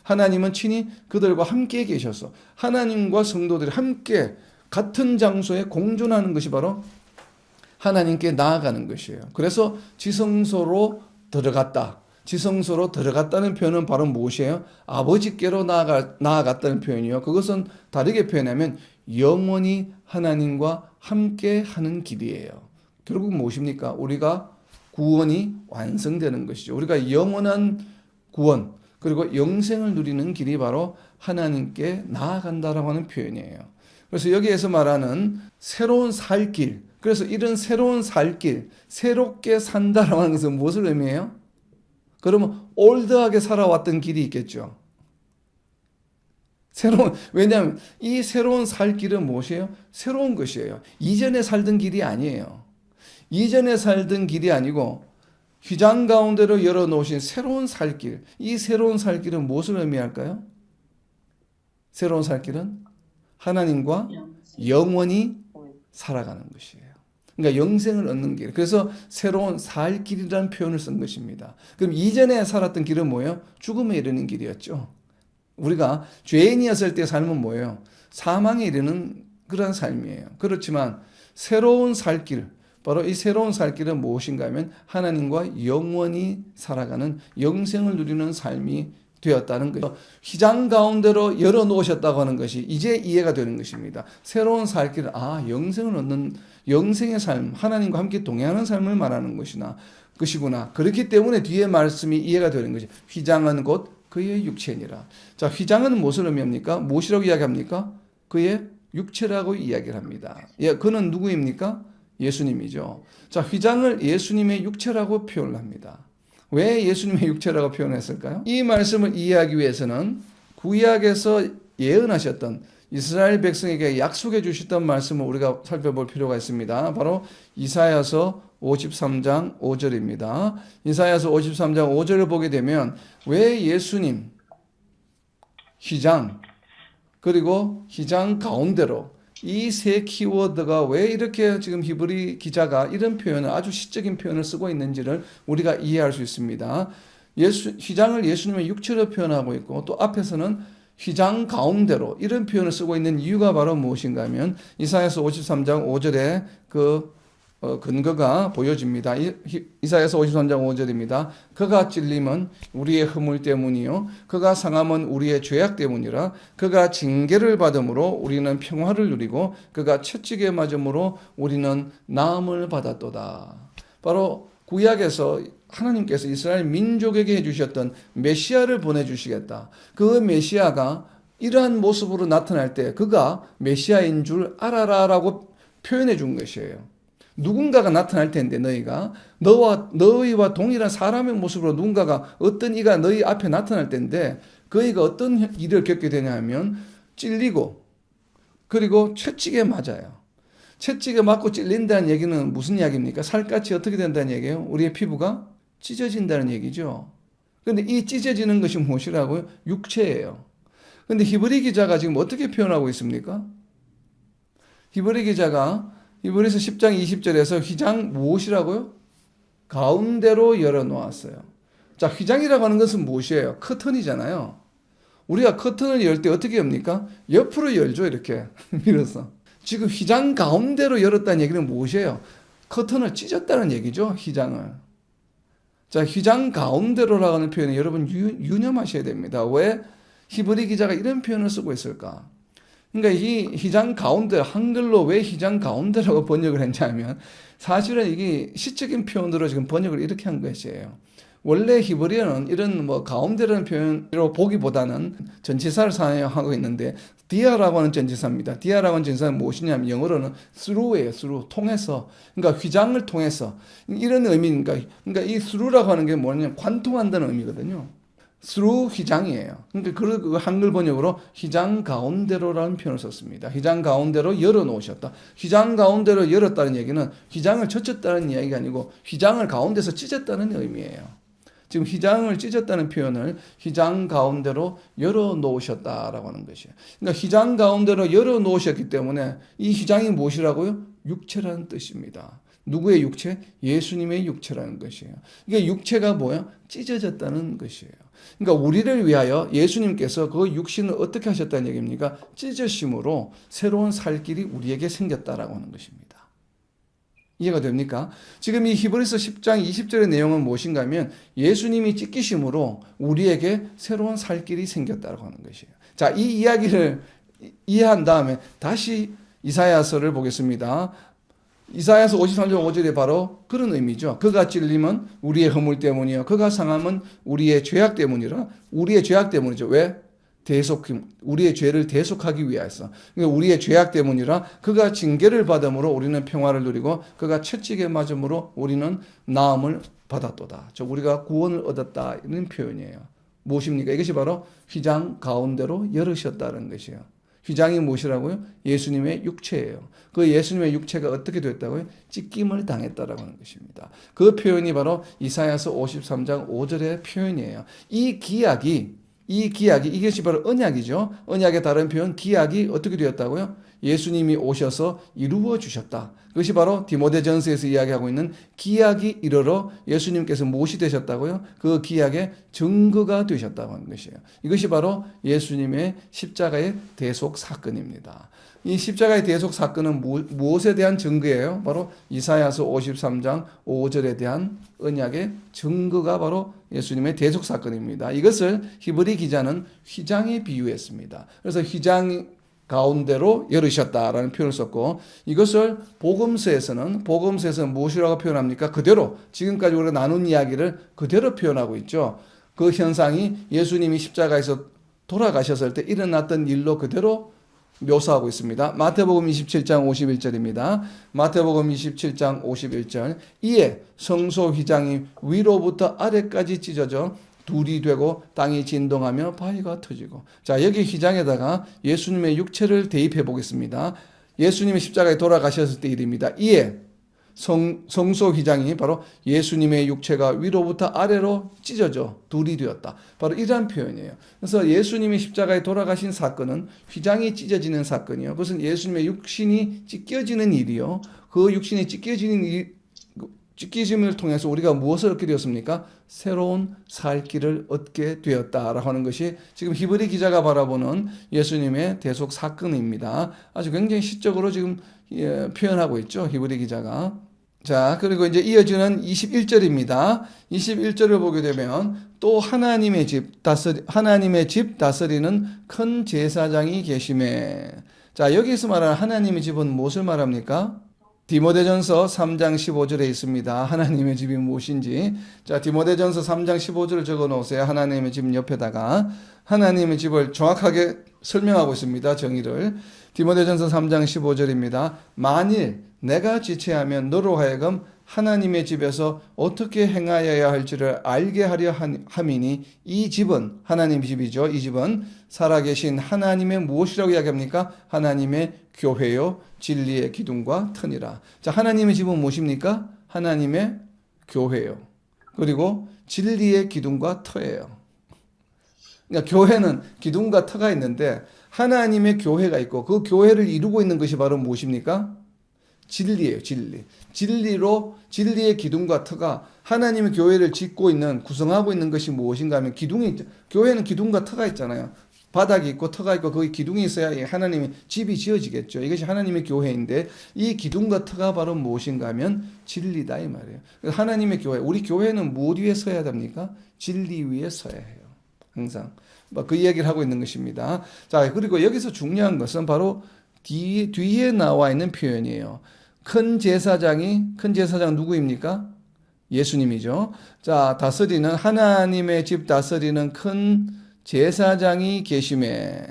하나님은 친히 그들과 함께 계셔서 하나님과 성도들이 함께 같은 장소에 공존하는 것이 바로 하나님께 나아가는 것이에요. 그래서 지성소로 들어갔다는 표현은 바로 무엇이에요? 아버지께로 나아갔다는 표현이요. 그것은 다르게 표현하면 영원히 하나님과 함께 하는 길이에요. 결국 무엇입니까? 우리가 구원이 완성되는 것이죠. 우리가 영원한 구원, 그리고 영생을 누리는 길이 바로 하나님께 나아간다라고 하는 표현이에요. 그래서 여기에서 말하는 새로운 살 길, 그래서 이런 새로운 살 길, 새롭게 산다라고 하는 것은 무엇을 의미해요? 그러면 올드하게 살아왔던 길이 있겠죠. 왜냐하면 이 새로운 살 길은 무엇이에요? 새로운 것이에요. 이전에 살던 길이 아니에요. 이전에 살던 길이 아니고 휘장 가운데로 열어놓으신 새로운 살 길. 이 새로운 살 길은 무엇을 의미할까요? 새로운 살 길은 하나님과 영원히 살아가는 것이에요. 그러니까 영생을 얻는 길. 그래서 새로운 살 길이라는 표현을 쓴 것입니다. 그럼 이전에 살았던 길은 뭐예요? 죽음에 이르는 길이었죠. 우리가 죄인이었을 때 삶은 뭐예요? 사망에 이르는 그런 삶이에요. 그렇지만 새로운 살 길, 바로 이 새로운 살 길은 무엇인가 하면 하나님과 영원히 살아가는 영생을 누리는 삶이 되었다는 거죠. 휘장 가운데로 열어놓으셨다고 하는 것이 이제 이해가 되는 것입니다. 새로운 살 길은 영생을 얻는 영생의 삶, 하나님과 함께 동행하는 삶을 말하는 것이구나. 그렇기 때문에 뒤에 말씀이 이해가 되는 거죠. 휘장은 곧 그의 육체니라. 자, 휘장은 무엇을 의미합니까? 무엇이라고 이야기합니까? 그의 육체라고 이야기를 합니다. 그는 누구입니까? 예수님이죠. 자, 휘장을 예수님의 육체라고 표현을 합니다. 왜 예수님의 육체라고 표현했을까요? 이 말씀을 이해하기 위해서는 구약에서 예언하셨던 이스라엘 백성에게 약속해 주셨던 말씀을 우리가 살펴볼 필요가 있습니다. 바로 이사야서 53장 5절입니다. 이사야서 53장 5절을 보게 되면 왜 예수님, 휘장, 그리고 휘장 가운데로 이 세 키워드가 왜 이렇게 지금 히브리 기자가 이런 표현을 아주 시적인 표현을 쓰고 있는지를 우리가 이해할 수 있습니다. 휘장을 예수님의 육체로 표현하고 있고 또 앞에서는 휘장 가운데로 이런 표현을 쓰고 있는 이유가 바로 무엇인가 하면 이사야서 53장 5절에 근거가 보여집니다. 이사야서 53장 5절입니다. 그가 찔림은 우리의 허물 때문이요 그가 상함은 우리의 죄악 때문이라. 그가 징계를 받음으로 우리는 평화를 누리고 그가 채찍에 맞음으로 우리는 나음을 받았도다. 바로 구약에서 하나님께서 이스라엘 민족에게 해주셨던 메시아를 보내주시겠다. 그 메시아가 이러한 모습으로 나타날 때 그가 메시아인 줄 알아라라고 표현해 준 것이에요. 누군가가 나타날 텐데 너희와 동일한 사람의 모습으로 누군가가 어떤 이가 너희 앞에 나타날 텐데 그이가 어떤 일을 겪게 되냐 하면 찔리고 그리고 채찍에 맞아요. 채찍에 맞고 찔린다는 얘기는 무슨 이야기입니까? 살갗이 어떻게 된다는 얘기예요? 우리의 피부가 찢어진다는 얘기죠. 그런데 이 찢어지는 것이 무엇이라고요? 육체예요. 그런데 히브리 기자가 지금 어떻게 표현하고 있습니까? 히브리 기자가 히브리서 10장 20절에서 휘장 무엇이라고요? 가운데로 열어놓았어요. 자, 휘장이라고 하는 것은 무엇이에요? 커튼이잖아요. 우리가 커튼을 열 때 어떻게 엽니까? 옆으로 열죠, 이렇게 밀어서. 지금 휘장 가운데로 열었다는 얘기는 무엇이에요? 커튼을 찢었다는 얘기죠, 휘장을. 자, 휘장 가운데로라고 하는 표현이 여러분 유념하셔야 됩니다. 왜 히브리 기자가 이런 표현을 쓰고 있을까? 그러니까 이 휘장 가운데, 한글로 왜 휘장 가운데라고 번역을 했냐면 사실은 이게 시적인 표현으로 지금 번역을 이렇게 한 것이에요. 원래 히브리어는 이런 뭐 가운데라는 표현으로 보기보다는 전치사를 사용하고 있는데 디아라고 하는 전치사입니다. 디아라고 하는 전치사는 무엇이냐면 영어로는 through예요. through, 통해서. 그러니까 휘장을 통해서 이런 의미니까. 그러니까 이 through라고 하는 게 뭐냐면 관통한다는 의미거든요. through 휘장이에요. 그러니까 그 한글 번역으로 휘장 가운데로라는 표현을 썼습니다. 휘장 가운데로 열어놓으셨다. 휘장 가운데로 열었다는 얘기는 휘장을 젖혔다는 이야기가 아니고 휘장을 가운데서 찢었다는 의미예요. 지금 휘장을 찢었다는 표현을 휘장 가운데로 열어놓으셨다라고 하는 것이에요. 그러니까 휘장 가운데로 열어놓으셨기 때문에 이 휘장이 무엇이라고요? 육체라는 뜻입니다. 누구의 육체? 예수님의 육체라는 것이에요. 이게 육체가 뭐야? 찢어졌다는 것이에요. 그러니까 우리를 위하여 예수님께서 그 육신을 어떻게 하셨다는 얘기입니까? 찢으심으로 새로운 살 길이 우리에게 생겼다라고 하는 것입니다. 이해가 됩니까? 지금 이 히브리서 10장 20절의 내용은 무엇인가 하면 예수님이 찢기심으로 우리에게 새로운 살 길이 생겼다고 하는 것이에요. 자, 이 이야기를 이해한 다음에 다시 이사야서를 보겠습니다. 이사야서 53장 5절에 바로 그런 의미죠. 그가 찔림은 우리의 허물 때문이요. 그가 상함은 우리의 죄악 때문이라. 우리의 죄악 때문이죠. 왜? 우리의 죄를 대속하기 위해서. 그러니까 우리의 죄악 때문이라 그가 징계를 받음으로 우리는 평화를 누리고 그가 채찍에 맞음으로 우리는 나음을 받았도다. 우리가 구원을 얻었다. 이런 표현이에요. 무엇입니까? 이것이 바로 휘장 가운데로 열으셨다는 것이에요. 휘장이 무엇이라고요? 예수님의 육체예요. 그 예수님의 육체가 어떻게 됐다고요? 찢김을 당했다라고 하는 것입니다. 그 표현이 바로 이사야서 53장 5절의 표현이에요. 이 기약이 이것이 바로 언약이죠. 언약의 다른 표현 기약이 어떻게 되었다고요? 예수님이 오셔서 이루어 주셨다. 그것이 바로 디모데전서에서 이야기하고 있는 기약이 이르러 예수님께서 무엇이 되셨다고요? 그 기약의 증거가 되셨다고 하는 것이에요. 이것이 바로 예수님의 십자가의 대속 사건입니다. 이 십자가의 대속 사건은 무엇에 대한 증거예요? 바로 이사야서 53장 5절에 대한 언약의 증거가 바로 예수님의 대속 사건입니다. 이것을 히브리 기자는 휘장에 비유했습니다. 그래서 휘장 가운데로 열으셨다라는 표현을 썼고 이것을 복음서에서는 무엇이라고 표현합니까? 그대로 지금까지 우리가 나눈 이야기를 그대로 표현하고 있죠. 그 현상이 예수님이 십자가에서 돌아가셨을 때 일어났던 일로 그대로 묘사하고 있습니다. 마태복음 27장 51절입니다. 마태복음 27장 51절 이에 성소 휘장이 위로부터 아래까지 찢어져 둘이 되고 땅이 진동하며 바위가 터지고. 자, 여기 휘장에다가 예수님의 육체를 대입해 보겠습니다. 예수님이 십자가에 돌아가셨을 때 일입니다. 이에 성소 휘장이 바로 예수님의 육체가 위로부터 아래로 찢어져 둘이 되었다. 바로 이러한 표현이에요. 그래서 예수님이 십자가에 돌아가신 사건은 휘장이 찢어지는 사건이요. 그것은 예수님의 육신이 찢겨지는 일이요. 그 육신이 찢기심을 통해서 우리가 무엇을 얻게 되었습니까? 새로운 살 길을 얻게 되었다라고 하는 것이 지금 히브리 기자가 바라보는 예수님의 대속 사건입니다. 아주 굉장히 시적으로 지금 표현하고 있죠. 히브리 기자가. 자, 그리고 이제 이어지는 21절입니다. 21절을 보게 되면 또 하나님의 집 다스리는 큰 제사장이 계심에. 자, 여기서 말하는 하나님의 집은 무엇을 말합니까? 디모데전서 3장 15절에 있습니다. 하나님의 집이 무엇인지. 자, 디모데전서 3장 15절을 적어 놓으세요. 하나님의 집 옆에다가 하나님의 집을 정확하게 설명하고 있습니다. 정의를. 디모데전서 3장 15절입니다. 만일 내가 지체하면 너로 하여금 하나님의 집에서 어떻게 행하여야 할지를 알게 하려 함이니 이 집은 하나님 집이죠. 이 집은 살아계신 하나님의 무엇이라고 이야기합니까? 하나님의 교회요 진리의 기둥과 터니라. 자, 하나님의 집은 무엇입니까? 하나님의 교회요. 그리고 진리의 기둥과 터예요. 그러니까 교회는 기둥과 터가 있는데 하나님의 교회가 있고 그 교회를 이루고 있는 것이 바로 무엇입니까? 진리예요, 진리. 진리의 기둥과 터가 하나님의 교회를 짓고 있는, 구성하고 있는 것이 무엇인가 하면 교회는 기둥과 터가 있잖아요. 바닥이 있고 터가 있고 거기 기둥이 있어야 하나님의 집이 지어지겠죠. 이것이 하나님의 교회인데 이 기둥과 터가 바로 무엇인가 하면 진리다 이 말이에요. 하나님의 교회, 우리 교회는 무엇 위에 서야 됩니까? 진리 위에 서야 해요. 항상 그 이야기를 하고 있는 것입니다. 자, 그리고 여기서 중요한 것은 바로 뒤에 나와 있는 표현이에요. 큰 제사장 누구입니까? 예수님이죠. 자, 다스리는 하나님의 집 다스리는 큰 제사장이 계심에.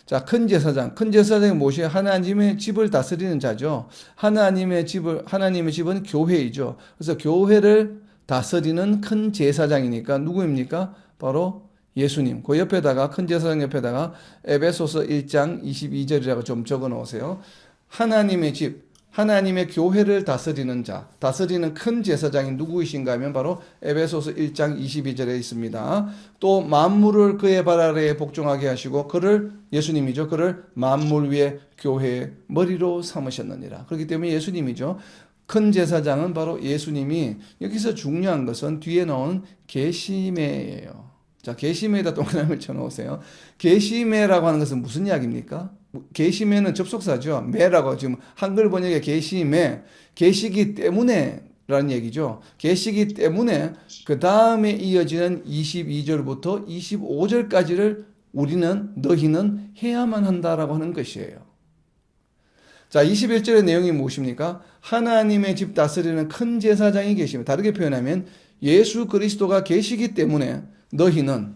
자, 큰 제사장이 무엇이에요? 하나님의 집을 다스리는 자죠. 하나님의 집은 교회이죠. 그래서 교회를 다스리는 큰 제사장이니까 누구입니까? 바로 예수님. 그 옆에다가 큰 제사장 옆에다가 에베소서 1장 22절이라고 좀 적어 놓으세요. 하나님의 집, 하나님의 교회를 다스리는 자, 다스리는 큰 제사장이 누구이신가 하면 바로 에베소서 1장 22절에 있습니다. 또 만물을 그의 발 아래에 복종하게 하시고 예수님이죠. 그를 만물 위에 교회의 머리로 삼으셨느니라. 그렇기 때문에 예수님이죠. 큰 제사장은 바로 예수님이. 여기서 중요한 것은 뒤에 나온 계시매예요. 자, 계시매에다 동그라미를 쳐놓으세요. 계시매라고 하는 것은 무슨 이야기입니까? 계시매는 접속사죠. 매라고 지금 한글 번역에 계시매, 계시기 때문에 라는 얘기죠. 계시기 때문에 그 다음에 이어지는 22절부터 25절까지를 너희는 해야만 한다라고 하는 것이에요. 자, 21절의 내용이 무엇입니까? 하나님의 집 다스리는 큰 제사장이 계시며, 다르게 표현하면 예수 그리스도가 계시기 때문에 너희는,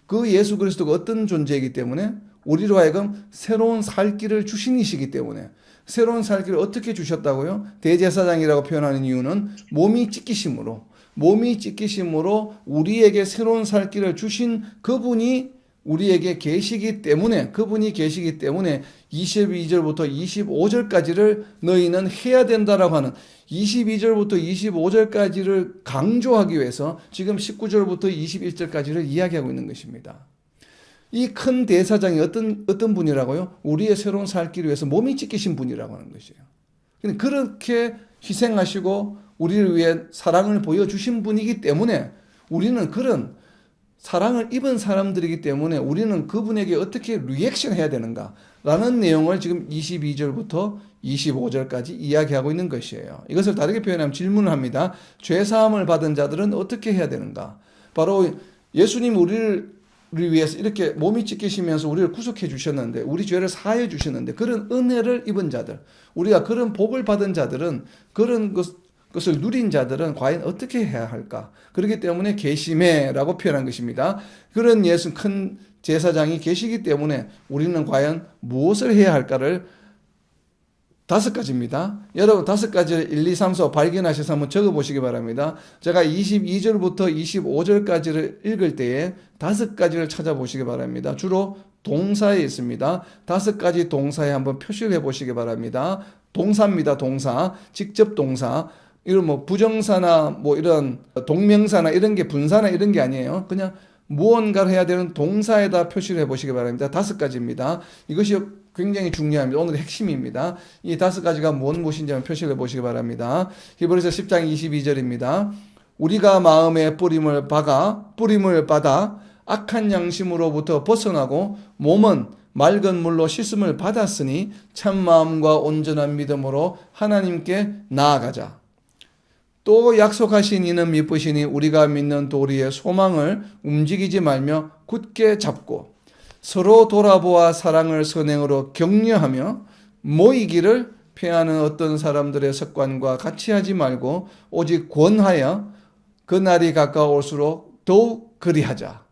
그 예수 그리스도가 어떤 존재이기 때문에 우리로 하여금 새로운 살 길을 주신 이시기 때문에, 새로운 살 길을 어떻게 주셨다고요? 대제사장이라고 표현하는 이유는 몸이 찢기심으로 우리에게 새로운 살 길을 주신 그분이 우리에게 계시기 때문에, 22절부터 25절까지를 너희는 해야 된다라고 하는 22절부터 25절까지를 강조하기 위해서 지금 19절부터 21절까지를 이야기하고 있는 것입니다. 이 큰 대사장이 어떤 분이라고요? 우리의 새로운 살 길을 위해서 몸이 찢기신 분이라고 하는 것이에요. 그렇게 희생하시고 우리를 위해 사랑을 보여주신 분이기 때문에 우리는 그런 사랑을 입은 사람들이기 때문에 우리는 그분에게 어떻게 리액션 해야 되는가 라는 내용을 지금 22절부터 25절까지 이야기하고 있는 것이에요. 이것을 다르게 표현하면 질문을 합니다. 죄사함을 받은 자들은 어떻게 해야 되는가? 바로 예수님 우리를 위해서 이렇게 몸이 찢기시면서 우리를 구속해 주셨는데, 우리 죄를 사해 주셨는데, 그런 은혜를 입은 자들, 우리가 그런 복을 받은 자들은, 그런 것을 누린 자들은 과연 어떻게 해야 할까? 그렇기 때문에 계시매라고 표현한 것입니다. 그런 큰 제사장이 계시기 때문에 우리는 과연 무엇을 해야 할까를 5가지입니다. 여러분 5가지를 1, 2, 3, 4 발견하셔서 한번 적어보시기 바랍니다. 제가 22절부터 25절까지를 읽을 때에 5가지를 찾아보시기 바랍니다. 주로 동사에 있습니다. 5가지 동사에 한번 표시를 해보시기 바랍니다. 동사입니다. 동사. 직접 동사. 이런 부정사나 이런 동명사나 이런 게 분사나 이런 게 아니에요. 그냥 무언가를 해야 되는 동사에다 표시를 해보시기 바랍니다. 5가지입니다. 이것이 굉장히 중요합니다. 오늘의 핵심입니다. 이 5가지가 무엇인지 한번 표시를 해보시기 바랍니다. 히브리서 10장 22절입니다. 우리가 마음에 뿌림을 받아 악한 양심으로부터 벗어나고 몸은 맑은 물로 씻음을 받았으니 참마음과 온전한 믿음으로 하나님께 나아가자. 또 약속하신 이는 미쁘시니 우리가 믿는 도리의 소망을 움직이지 말며 굳게 잡고 서로 돌아보아 사랑을 선행으로 격려하며 모이기를 피하는 어떤 사람들의 습관과 같이 하지 말고 오직 권하여 그 날이 가까울수록 더욱 그리하자.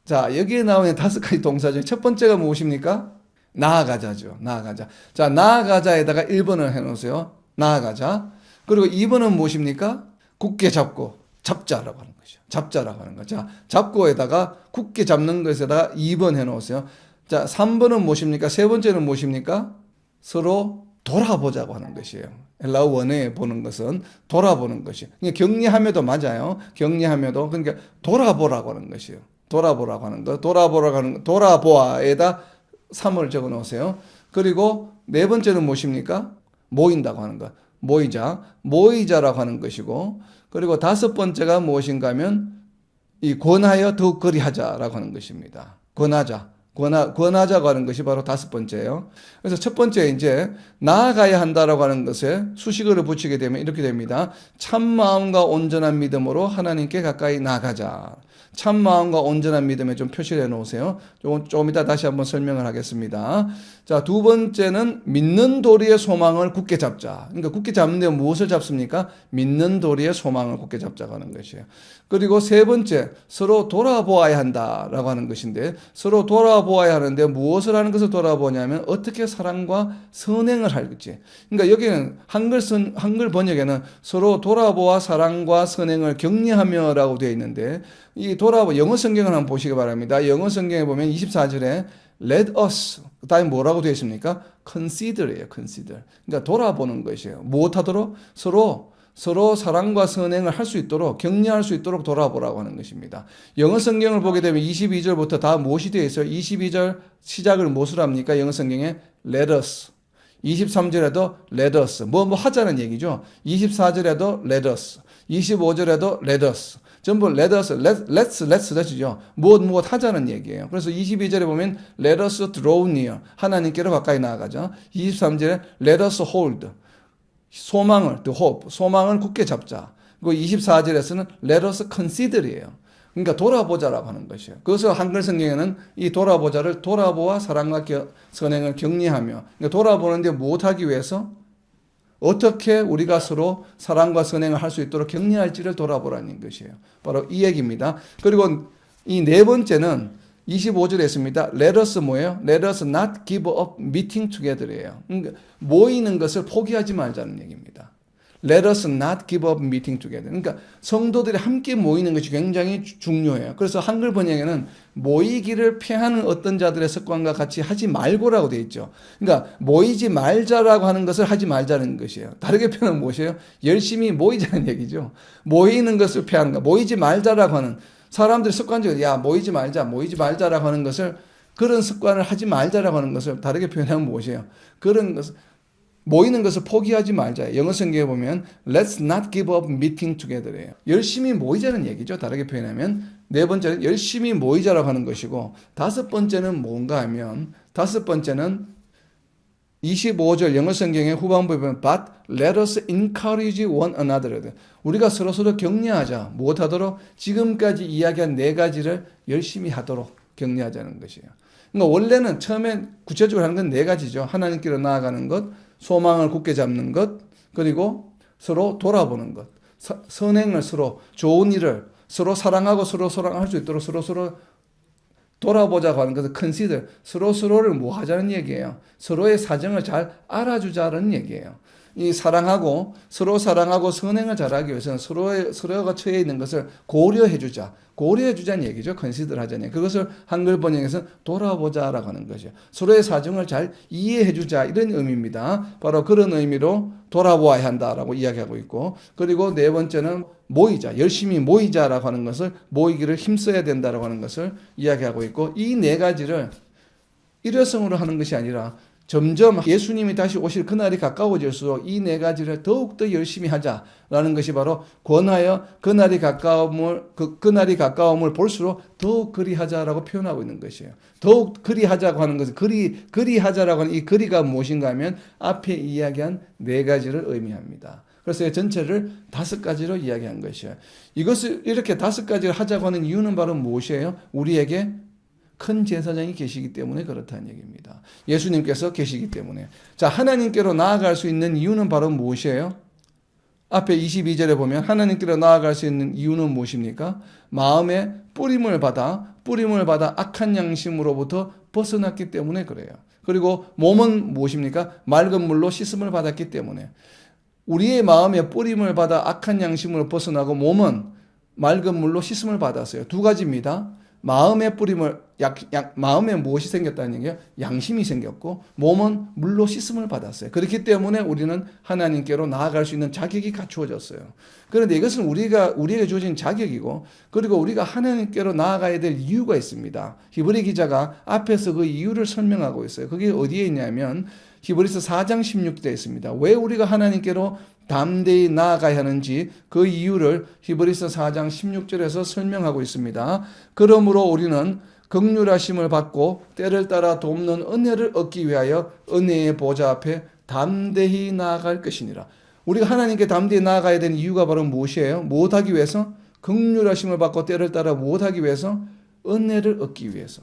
자, 여기에 나오는 5가지 동사 중에 첫 번째가 무엇입니까? 나아가자죠. 나아가자. 자, 나아가자에다가 1번을 해놓으세요. 나아가자. 그리고 2번은 무엇입니까? 굳게 잡자라고 하는 것이죠. 잡자라고 하는 거죠. 자, 잡고에다가 굳게 잡는 것에다가 2번 해놓으세요. 자, 3번은 무엇입니까? 세 번째는 무엇입니까? 서로 돌아보자고 하는 것이에요. 헬라어 원어에 보는 것은 돌아보는 것이에요. 그러니까 격려하며도 맞아요. 격려하며도. 그러니까 돌아보라고 하는 것이에요. 돌아보라고 하는 것. 돌아보아에다 3을 적어 놓으세요. 그리고 네 번째는 무엇입니까? 모인다고 하는 것. 모이자라고 하는 것이고, 그리고 5번째가 무엇인가 하면 이 권하여 더욱 그리하자라고 하는 것입니다. 권하자고 하는 것이 바로 다섯 번째예요. 그래서 첫 번째 이제 나아가야 한다라고 하는 것에 수식어를 붙이게 되면 이렇게 됩니다. 참 마음과 온전한 믿음으로 하나님께 가까이 나가자. 참 마음과 온전한 믿음에 좀 표시를 해 놓으세요. 조금 이따 다시 한번 설명을 하겠습니다. 자, 두 번째는 믿는 도리의 소망을 굳게 잡자. 그러니까 굳게 잡는데 무엇을 잡습니까? 믿는 도리의 소망을 굳게 잡자고 하는 것이에요. 그리고 세 번째, 서로 돌아보아야 한다라고 하는 것인데, 서로 돌아보아야 하는데 무엇을 하는 것을 돌아보냐면 어떻게 사랑과 선행을 할지. 그러니까 여기는 한글 번역에는 서로 돌아보아 사랑과 선행을 격려하며라고 되어 있는데, 이 영어 성경을 한번 보시기 바랍니다. 영어 성경에 보면 24절에 let us, 그다음에 뭐라고 되어 있습니까? consider예요, consider. 그러니까 돌아보는 것이에요. 무엇하도록? 서로 사랑과 선행을 할 수 있도록, 격려할 수 있도록 돌아보라고 하는 것입니다. 영어 성경을 보게 되면 22절부터 다 무엇이 되어 있어요? 22절 시작을 무엇으로 합니까? 영어 성경에 let us. 23절에도 let us. 뭐 하자는 얘기죠. 24절에도 let us. 25절에도 let us. 전부 let us, let's 무엇 하자는 얘기예요. 그래서 22절에 보면 let us draw near. 하나님께로 가까이 나아가자. 23절에 let us hold. the hope. 소망을 굳게 잡자. 그리고 24절에서는 let us consider이에요. 그러니까 돌아보자라고 하는 것이에요. 그래서 한글 성경에는 이 돌아보자를 돌아보아 사랑과 선행을 격려하며, 그러니까 돌아보는데 무엇하기 위해서? 어떻게 우리가 서로 사랑과 선행을 할 수 있도록 격려할지를 돌아보라는 것이에요. 바로 이 얘기입니다. 그리고 이 네 번째는 25절에 있습니다. Let us 뭐예요? Let us not give up meeting together예요. 그러니까 모이는 것을 포기하지 말자는 얘기입니다. Let us not give up meeting together. 그러니까 성도들이 함께 모이는 것이 굉장히 중요해요. 그래서 한글 번역에는 모이기를 피하는 어떤 자들의 습관과 같이 하지 말고라고 되어 있죠. 그러니까 모이지 말자라고 하는 것을 하지 말자는 것이에요. 다르게 표현하면 무엇이에요? 열심히 모이자는 얘기죠. 모이는 것을 피하는 거. 모이지 말자라고 하는 사람들이 습관적으로 모이지 말자라고 하는 것을, 그런 습관을 하지 말자라고 하는 것을 다르게 표현하면 무엇이에요? 그런 것을 모이는 것을 포기하지 말자. 영어 성경에 보면 let's not give up meeting together예요. 열심히 모이자는 얘기죠. 다르게 표현하면 네 번째는 열심히 모이자라고 하는 것이고, 다섯 번째는 뭔가 하면, 다섯 번째는 25절 영어 성경의 후반부에 보면 but let us encourage one another. 우리가 서로 격려하자. 무엇하도록? 지금까지 이야기한 네 가지를 열심히 하도록 격려하자는 것이에요. 그러니까 원래는 처음에 구체적으로 하는 건 네 가지죠. 하나님께로 나아가는 것, 소망을 굳게 잡는 것, 그리고 서로 돌아보는 것, 선행을 서로, 좋은 일을 서로 사랑하고 서로 사랑할 수 있도록 서로 돌아보자고 하는 것은 consider, 서로를 뭐 하자는 얘기예요. 서로의 사정을 잘 알아주자는 얘기예요. 이 서로 사랑하고 선행을 잘하기 위해서는 서로가 처해 있는 것을 고려해주자는 얘기죠. consider 하자니. 그것을 한글 번역에서 돌아보자라고 하는 것이죠. 서로의 사정을 잘 이해해주자, 이런 의미입니다. 바로 그런 의미로 돌아보아야 한다라고 이야기하고 있고, 그리고 네 번째는 열심히 모이자라고 하는 것을, 모이기를 힘써야 된다라고 하는 것을 이야기하고 있고, 이 네 가지를 일회성으로 하는 것이 아니라 점점 예수님이 다시 오실 그날이 가까워질수록 이 네 가지를 더욱더 열심히 하자라는 것이 바로 권하여 그날이 가까움을 볼수록 더욱 그리하자라고 표현하고 있는 것이에요. 더욱 그리하자고 하는 것은 그리하자라고 하는 이 그리가 무엇인가 하면 앞에 이야기한 네 가지를 의미합니다. 그래서 전체를 다섯 가지로 이야기한 것이에요. 이것을 이렇게 다섯 가지를 하자고 하는 이유는 바로 무엇이에요? 우리에게 큰 제사장이 계시기 때문에 그렇다는 얘기입니다. 예수님께서 계시기 때문에. 자, 하나님께로 나아갈 수 있는 이유는 바로 무엇이에요? 앞에 22절에 보면 하나님께로 나아갈 수 있는 이유는 무엇입니까? 마음에 뿌림을 받아 악한 양심으로부터 벗어났기 때문에 그래요. 그리고 몸은 무엇입니까? 맑은 물로 씻음을 받았기 때문에. 우리의 마음에 뿌림을 받아 악한 양심으로 벗어나고 몸은 맑은 물로 씻음을 받았어요. 두 가지입니다. 마음에 무엇이 생겼다는 얘기예요? 양심이 생겼고, 몸은 물로 씻음을 받았어요. 그렇기 때문에 우리는 하나님께로 나아갈 수 있는 자격이 갖추어졌어요. 그런데 이것은 우리에게 주어진 자격이고, 그리고 우리가 하나님께로 나아가야 될 이유가 있습니다. 히브리 기자가 앞에서 그 이유를 설명하고 있어요. 그게 어디에 있냐면 히브리서 4장 16절에 있습니다. 왜 우리가 하나님께로 담대히 나아가야 하는지 그 이유를 히브리서 4장 16절에서 설명하고 있습니다. 그러므로 우리는 긍휼하심을 받고 때를 따라 돕는 은혜를 얻기 위하여 은혜의 보좌 앞에 담대히 나아갈 것이니라. 우리가 하나님께 담대히 나아가야 되는 이유가 바로 무엇이에요? 무엇하기 위해서? 긍휼하심을 받고 때를 따라 무엇하기 위해서? 은혜를 얻기 위해서.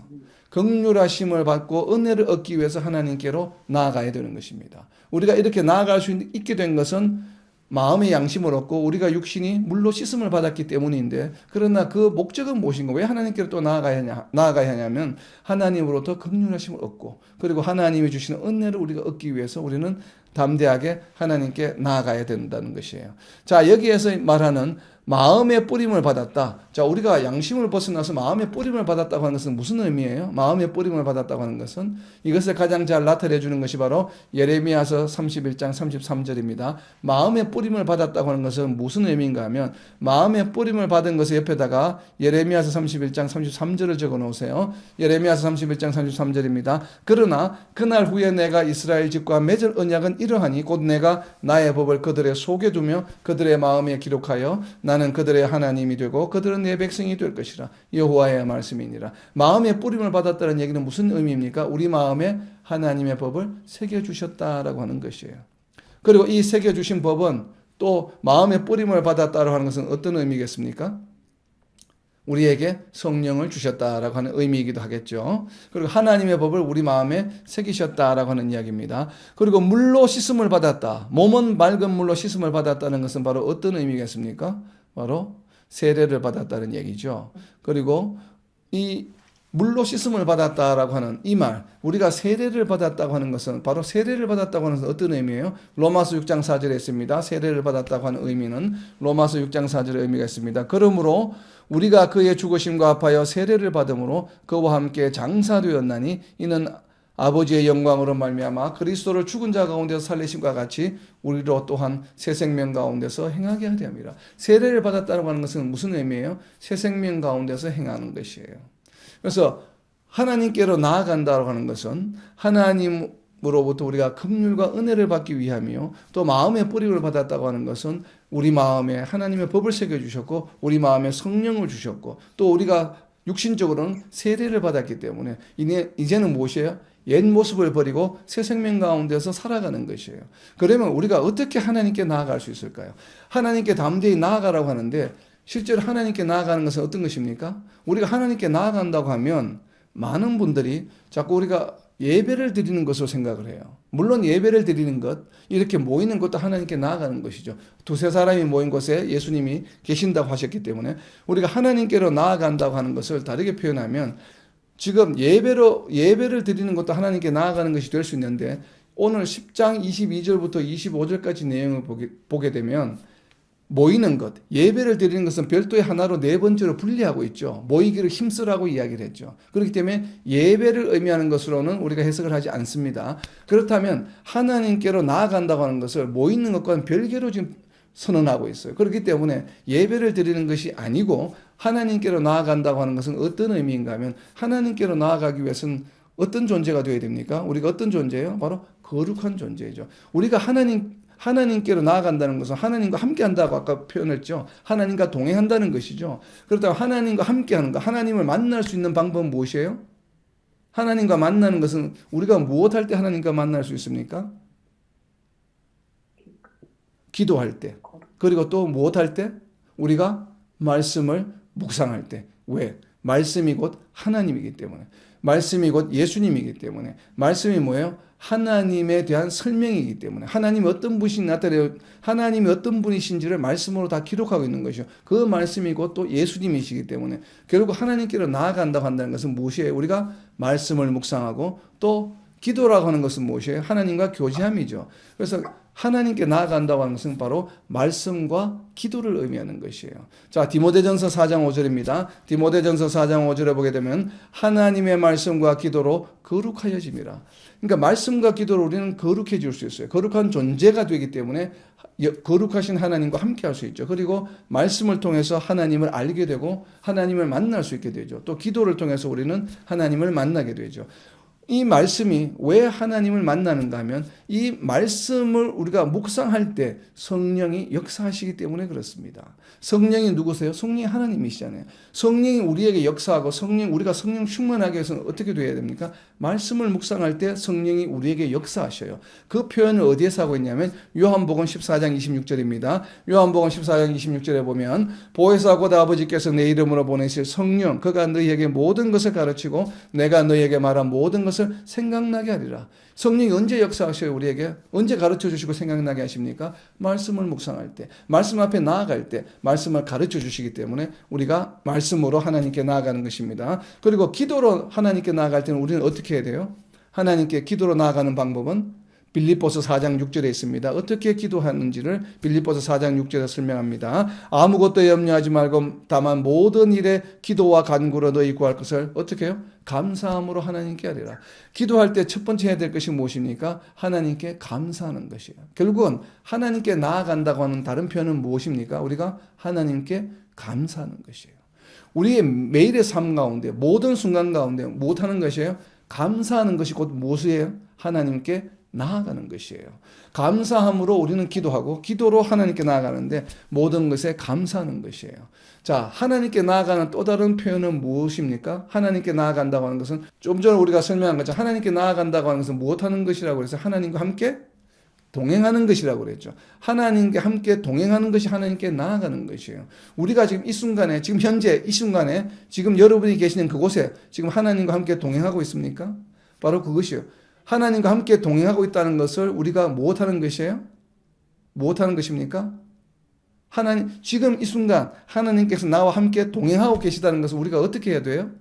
긍휼하심을 받고 은혜를 얻기 위해서 하나님께로 나아가야 되는 것입니다. 우리가 이렇게 나아갈 수 있게 된 것은 마음의 양심을 얻고 우리가 육신이 물로 씻음을 받았기 때문인데, 그러나 그 목적은 무엇인가? 왜 하나님께로 또 나아가야 하냐면 하나님으로부터 긍휼하심을 얻고 그리고 하나님이 주시는 은혜를 우리가 얻기 위해서 우리는 담대하게 하나님께 나아가야 된다는 것이에요. 자, 여기에서 말하는 마음의 뿌림을 받았다. 자, 우리가 양심을 벗어나서 마음의 뿌림을 받았다고 하는 것은 무슨 의미예요? 마음의 뿌림을 받았다고 하는 것은 이것을 가장 잘 나타내 주는 것이 바로 예레미야서 31장 33절입니다. 마음의 뿌림을 받았다고 하는 것은 무슨 의미인가 하면 마음의 뿌림을 받은 것의 옆에다가 예레미야서 31장 33절을 적어 놓으세요. 예레미야서 31장 33절입니다. 그러나 그날 후에 내가 이스라엘 집과 맺을 언약은 이러하니 곧 내가 나의 법을 그들의 속에 두며 그들의 마음에 기록하여 나는 그들의 하나님이 되고 그들은 내 백성이 될 것이라. 여호와의 말씀이니라. 마음의 뿌림을 받았다는 얘기는 무슨 의미입니까? 우리 마음에 하나님의 법을 새겨주셨다라고 하는 것이에요. 그리고 이 새겨주신 법은 또 마음의 뿌림을 받았다라고 하는 것은 어떤 의미겠습니까? 우리에게 성령을 주셨다라고 하는 의미이기도 하겠죠. 그리고 하나님의 법을 우리 마음에 새기셨다라고 하는 이야기입니다. 그리고 물로 씻음을 받았다. 몸은 맑은 물로 씻음을 받았다는 것은 바로 어떤 의미겠습니까? 바로 세례를 받았다는 얘기죠. 그리고 이 물로 씻음을 받았다라고 하는 이 말, 우리가 세례를 받았다고 하는 것은 바로 세례를 받았다고 하는 것은 어떤 의미예요? 로마서 6장 4절에 있습니다. 세례를 받았다고 하는 의미는 로마서 6장 4절의 의미가 있습니다. 그러므로 우리가 그의 죽으심과 합하여 세례를 받음으로 그와 함께 장사되었나니 이는 아버지의 영광으로 말미암아 그리스도를 죽은 자 가운데서 살리심과 같이 우리로 또한 새 생명 가운데서 행하게 하려 함이라. 세례를 받았다고 하는 것은 무슨 의미예요? 새 생명 가운데서 행하는 것이에요. 그래서 하나님께로 나아간다고 하는 것은 하나님으로부터 우리가 긍휼과 은혜를 받기 위함이요, 또 마음의 뿌림을 받았다고 하는 것은 우리 마음에 하나님의 법을 새겨주셨고 우리 마음에 성령을 주셨고 또 우리가 육신적으로는 세례를 받았기 때문에 이제는 무엇이에요? 옛 모습을 버리고 새 생명 가운데서 살아가는 것이에요. 그러면 우리가 어떻게 하나님께 나아갈 수 있을까요? 하나님께 담대히 나아가라고 하는데 실제로 하나님께 나아가는 것은 어떤 것입니까? 우리가 하나님께 나아간다고 하면 많은 분들이 자꾸 우리가 예배를 드리는 것으로 생각을 해요. 물론 예배를 드리는 것, 이렇게 모이는 것도 하나님께 나아가는 것이죠. 두세 사람이 모인 곳에 예수님이 계신다고 하셨기 때문에 우리가 하나님께로 나아간다고 하는 것을 다르게 표현하면 지금 예배를 드리는 것도 하나님께 나아가는 것이 될 수 있는데 오늘 10장 22절부터 25절까지 내용을 보게 되면 모이는 것, 예배를 드리는 것은 별도의 하나로 네 번째로 분리하고 있죠. 모이기를 힘쓰라고 이야기를 했죠. 그렇기 때문에 예배를 의미하는 것으로는 우리가 해석을 하지 않습니다. 그렇다면 하나님께로 나아간다고 하는 것을 모이는 것과는 별개로 지금 선언하고 있어요. 그렇기 때문에 예배를 드리는 것이 아니고 하나님께로 나아간다고 하는 것은 어떤 의미인가 하면 하나님께로 나아가기 위해서는 어떤 존재가 되어야 됩니까? 우리가 어떤 존재예요? 바로 거룩한 존재죠. 우리가 하나님께로 나아간다는 것은 하나님과 함께 한다고 아까 표현했죠. 하나님과 동행한다는 것이죠. 그렇다면 하나님과 함께 하는 것, 하나님을 만날 수 있는 방법은 무엇이에요? 하나님과 만나는 것은 우리가 무엇할 때 하나님과 만날 수 있습니까? 기도할 때. 그리고 또 무엇할 때? 우리가 말씀을 묵상할 때. 왜? 말씀이 곧 하나님이기 때문에. 말씀이 곧 예수님이기 때문에. 말씀이 뭐예요? 하나님에 대한 설명이기 때문에 하나님이 어떤 분이신지를 말씀으로 다 기록하고 있는 것이죠. 그 말씀이 곧 또 예수님이시기 때문에 결국 하나님께로 나아간다고 한다는 것은 무엇이에요? 우리가 말씀을 묵상하고 또 기도라고 하는 것은 무엇이에요? 하나님과 교제함이죠. 그래서 하나님께 나아간다고 하는 것은 바로 말씀과 기도를 의미하는 것이에요. 자, 디모데전서 4장 5절입니다. 디모데전서 4장 5절에 보게 되면 하나님의 말씀과 기도로 거룩하여짐이라. 그러니까 말씀과 기도로 우리는 거룩해질 수 있어요. 거룩한 존재가 되기 때문에 거룩하신 하나님과 함께 할 수 있죠. 그리고 말씀을 통해서 하나님을 알게 되고 하나님을 만날 수 있게 되죠. 또 기도를 통해서 우리는 하나님을 만나게 되죠. 이 말씀이 왜 하나님을 만나는가 하면 이 말씀을 우리가 묵상할 때 성령이 역사하시기 때문에 그렇습니다. 성령이 누구세요? 성령이 하나님이시잖아요. 성령이 우리에게 역사하고 우리가 성령 충만하게 위해서는 어떻게 돼야 됩니까? 말씀을 묵상할 때 성령이 우리에게 역사하셔요. 그 표현을 어디에서 하고 있냐면 요한복음 14장 26절입니다. 요한복음 14장 26절에 보면 보혜사 곧 아버지께서 내 이름으로 보내실 성령 그가 너희에게 모든 것을 가르치고 내가 너희에게 말한 모든 것을 생각나게 하리라. 성령이 언제 역사하셔요? 우리에게 언제 가르쳐 주시고 생각나게 하십니까? 말씀을 묵상할 때, 말씀 앞에 나아갈 때 말씀을 가르쳐 주시기 때문에 우리가 말씀으로 하나님께 나아가는 것입니다. 그리고 기도로 하나님께 나아갈 때는 우리는 어떻게 해야 돼요? 하나님께 기도로 나아가는 방법은 빌립보서 4장 6절에 있습니다. 어떻게 기도하는지를 빌립보서 4장 6절에 설명합니다. 아무것도 염려하지 말고 다만 모든 일에 기도와 간구로 너희 구할 것을 어떻게 해요? 감사함으로 하나님께 하리라. 기도할 때 첫 번째 해야 될 것이 무엇입니까? 하나님께 감사하는 것이에요. 결국은 하나님께 나아간다고 하는 다른 표현은 무엇입니까? 우리가 하나님께 감사하는 것이에요. 우리의 매일의 삶 가운데 모든 순간 가운데 못하는 것이에요. 감사하는 것이 곧 무엇이에요? 하나님께 나아가는 것이에요. 감사함으로 우리는 기도하고 기도로 하나님께 나아가는데 모든 것에 감사하는 것이에요. 자, 하나님께 나아가는 또 다른 표현은 무엇입니까? 하나님께 나아간다고 하는 것은 좀 전에 우리가 설명한 것처럼 하나님께 나아간다고 하는 것은 무엇하는 것이라고 해서 하나님과 함께 동행하는 것이라고 그랬죠. 하나님과 함께 동행하는 것이 하나님께 나아가는 것이에요. 우리가 지금 이 순간에, 지금 현재 이 순간에, 지금 여러분이 계시는 그곳에 지금 하나님과 함께 동행하고 있습니까? 바로 그것이요. 하나님과 함께 동행하고 있다는 것을 우리가 무엇하는 것이에요? 무엇하는 것입니까? 지금 이 순간 하나님께서 나와 함께 동행하고 계시다는 것을 우리가 어떻게 해야 돼요?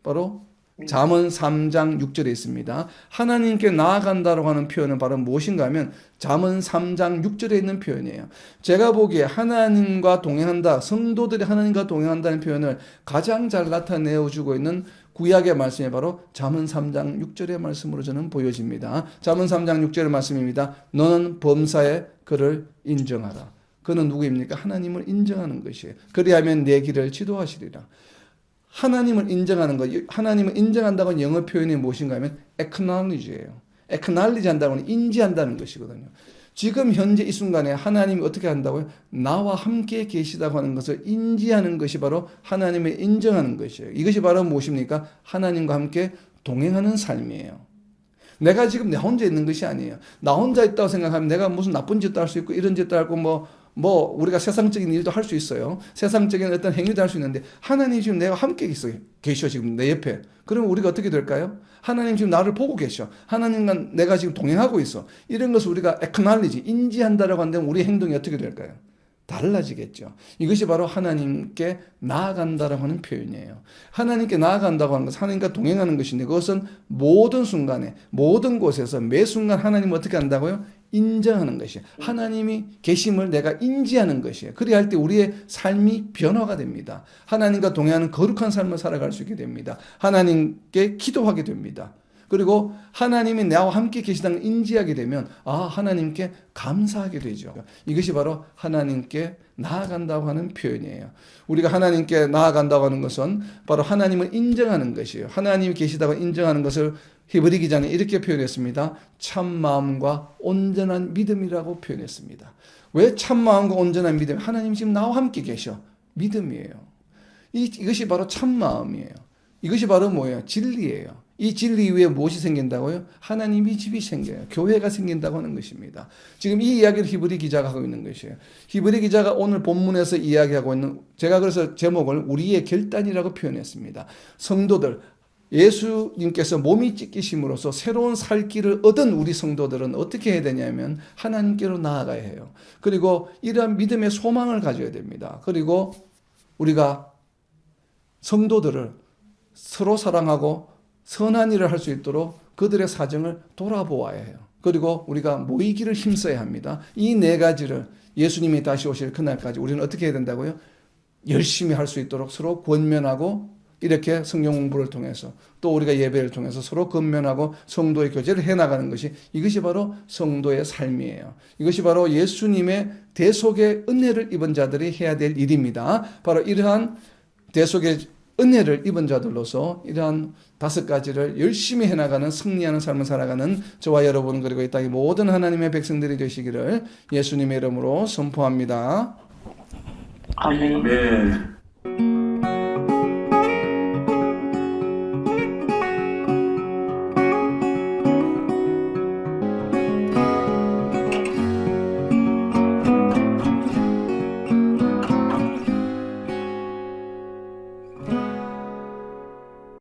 바로 잠언 3장 6절에 있습니다. 하나님께 나아간다라고 하는 표현은 바로 무엇인가 하면 잠언 3장 6절에 있는 표현이에요. 제가 보기에 하나님과 동행한다, 성도들이 하나님과 동행한다는 표현을 가장 잘 나타내어주고 있는 구약의 말씀이 바로 잠언 3장 6절의 말씀으로 저는 보여집니다. 잠언 3장 6절의 말씀입니다. 너는 범사에 그를 인정하라. 그는 누구입니까? 하나님을 인정하는 것이에요. 그리하면 내 길을 지도하시리라. 하나님을 인정하는 것, 하나님을 인정한다고 하는 영어 표현이 무엇인가 하면 acknowledge예요. acknowledge 한다고 하는 인지한다는 것이거든요. 지금 현재 이 순간에 하나님이 어떻게 한다고요? 나와 함께 계시다고 하는 것을 인지하는 것이 바로 하나님을 인정하는 것이에요. 이것이 바로 무엇입니까? 하나님과 함께 동행하는 삶이에요. 내가 지금 내 혼자 있는 것이 아니에요. 나 혼자 있다고 생각하면 내가 무슨 나쁜 짓도 할 수 있고 이런 짓도 하고 우리가 세상적인 일도 할 수 있어요. 세상적인 어떤 행위도 할 수 있는데 하나님 지금 내가 함께 계셔 지금 내 옆에. 그러면 우리가 어떻게 될까요? 하나님 지금 나를 보고 계셔. 하나님과 내가 지금 동행하고 있어. 이런 것을 우리가 acknowledge, 인지한다라고 한다면 우리 행동이 어떻게 될까요? 달라지겠죠. 이것이 바로 하나님께 나아간다라고 하는 표현이에요. 하나님께 나아간다고 하는 것은 하나님과 동행하는 것인데 그것은 모든 순간에 모든 곳에서 매 순간 하나님을 어떻게 한다고요? 인정하는 것이에요. 하나님이 계심을 내가 인지하는 것이에요. 그래야 할 때 우리의 삶이 변화가 됩니다. 하나님과 동행하는 거룩한 삶을 살아갈 수 있게 됩니다. 하나님께 기도하게 됩니다. 그리고 하나님이 나와 함께 계시다는 걸 인지하게 되면 하나님께 감사하게 되죠. 이것이 바로 하나님께 나아간다고 하는 표현이에요. 우리가 하나님께 나아간다고 하는 것은 바로 하나님을 인정하는 것이에요. 하나님이 계시다고 인정하는 것을 히브리 기자는 이렇게 표현했습니다. 참마음과 온전한 믿음이라고 표현했습니다. 왜 참마음과 온전한 믿음? 하나님 지금 나와 함께 계셔. 믿음이에요. 이것이 바로 참마음이에요. 이것이 바로 뭐예요? 진리예요. 이 진리 위에 무엇이 생긴다고요? 하나님의 집이 생겨요. 교회가 생긴다고 하는 것입니다. 지금 이 이야기를 히브리 기자가 하고 있는 것이에요. 히브리 기자가 오늘 본문에서 이야기하고 있는, 제가 그래서 제목을 우리의 결단이라고 표현했습니다. 성도들, 예수님께서 몸이 찢기심으로써 새로운 살 길을 얻은 우리 성도들은 어떻게 해야 되냐면 하나님께로 나아가야 해요. 그리고 이러한 믿음의 소망을 가져야 됩니다. 그리고 우리가 성도들을 서로 사랑하고 선한 일을 할 수 있도록 그들의 사정을 돌아보아야 해요. 그리고 우리가 모이기를 힘써야 합니다. 이 네 가지를 예수님이 다시 오실 그날까지 우리는 어떻게 해야 된다고요? 열심히 할 수 있도록 서로 권면하고 이렇게 성경 공부를 통해서 또 우리가 예배를 통해서 서로 권면하고 성도의 교제를 해나가는 것이 이것이 바로 성도의 삶이에요. 이것이 바로 예수님의 대속의 은혜를 입은 자들이 해야 될 일입니다. 바로 이러한 대속의 은혜를 입은 자들로서 이러한 5가지를 열심히 해나가는 승리하는 삶을 살아가는 저와 여러분 그리고 이 땅의 모든 하나님의 백성들이 되시기를 예수님의 이름으로 선포합니다. 아멘.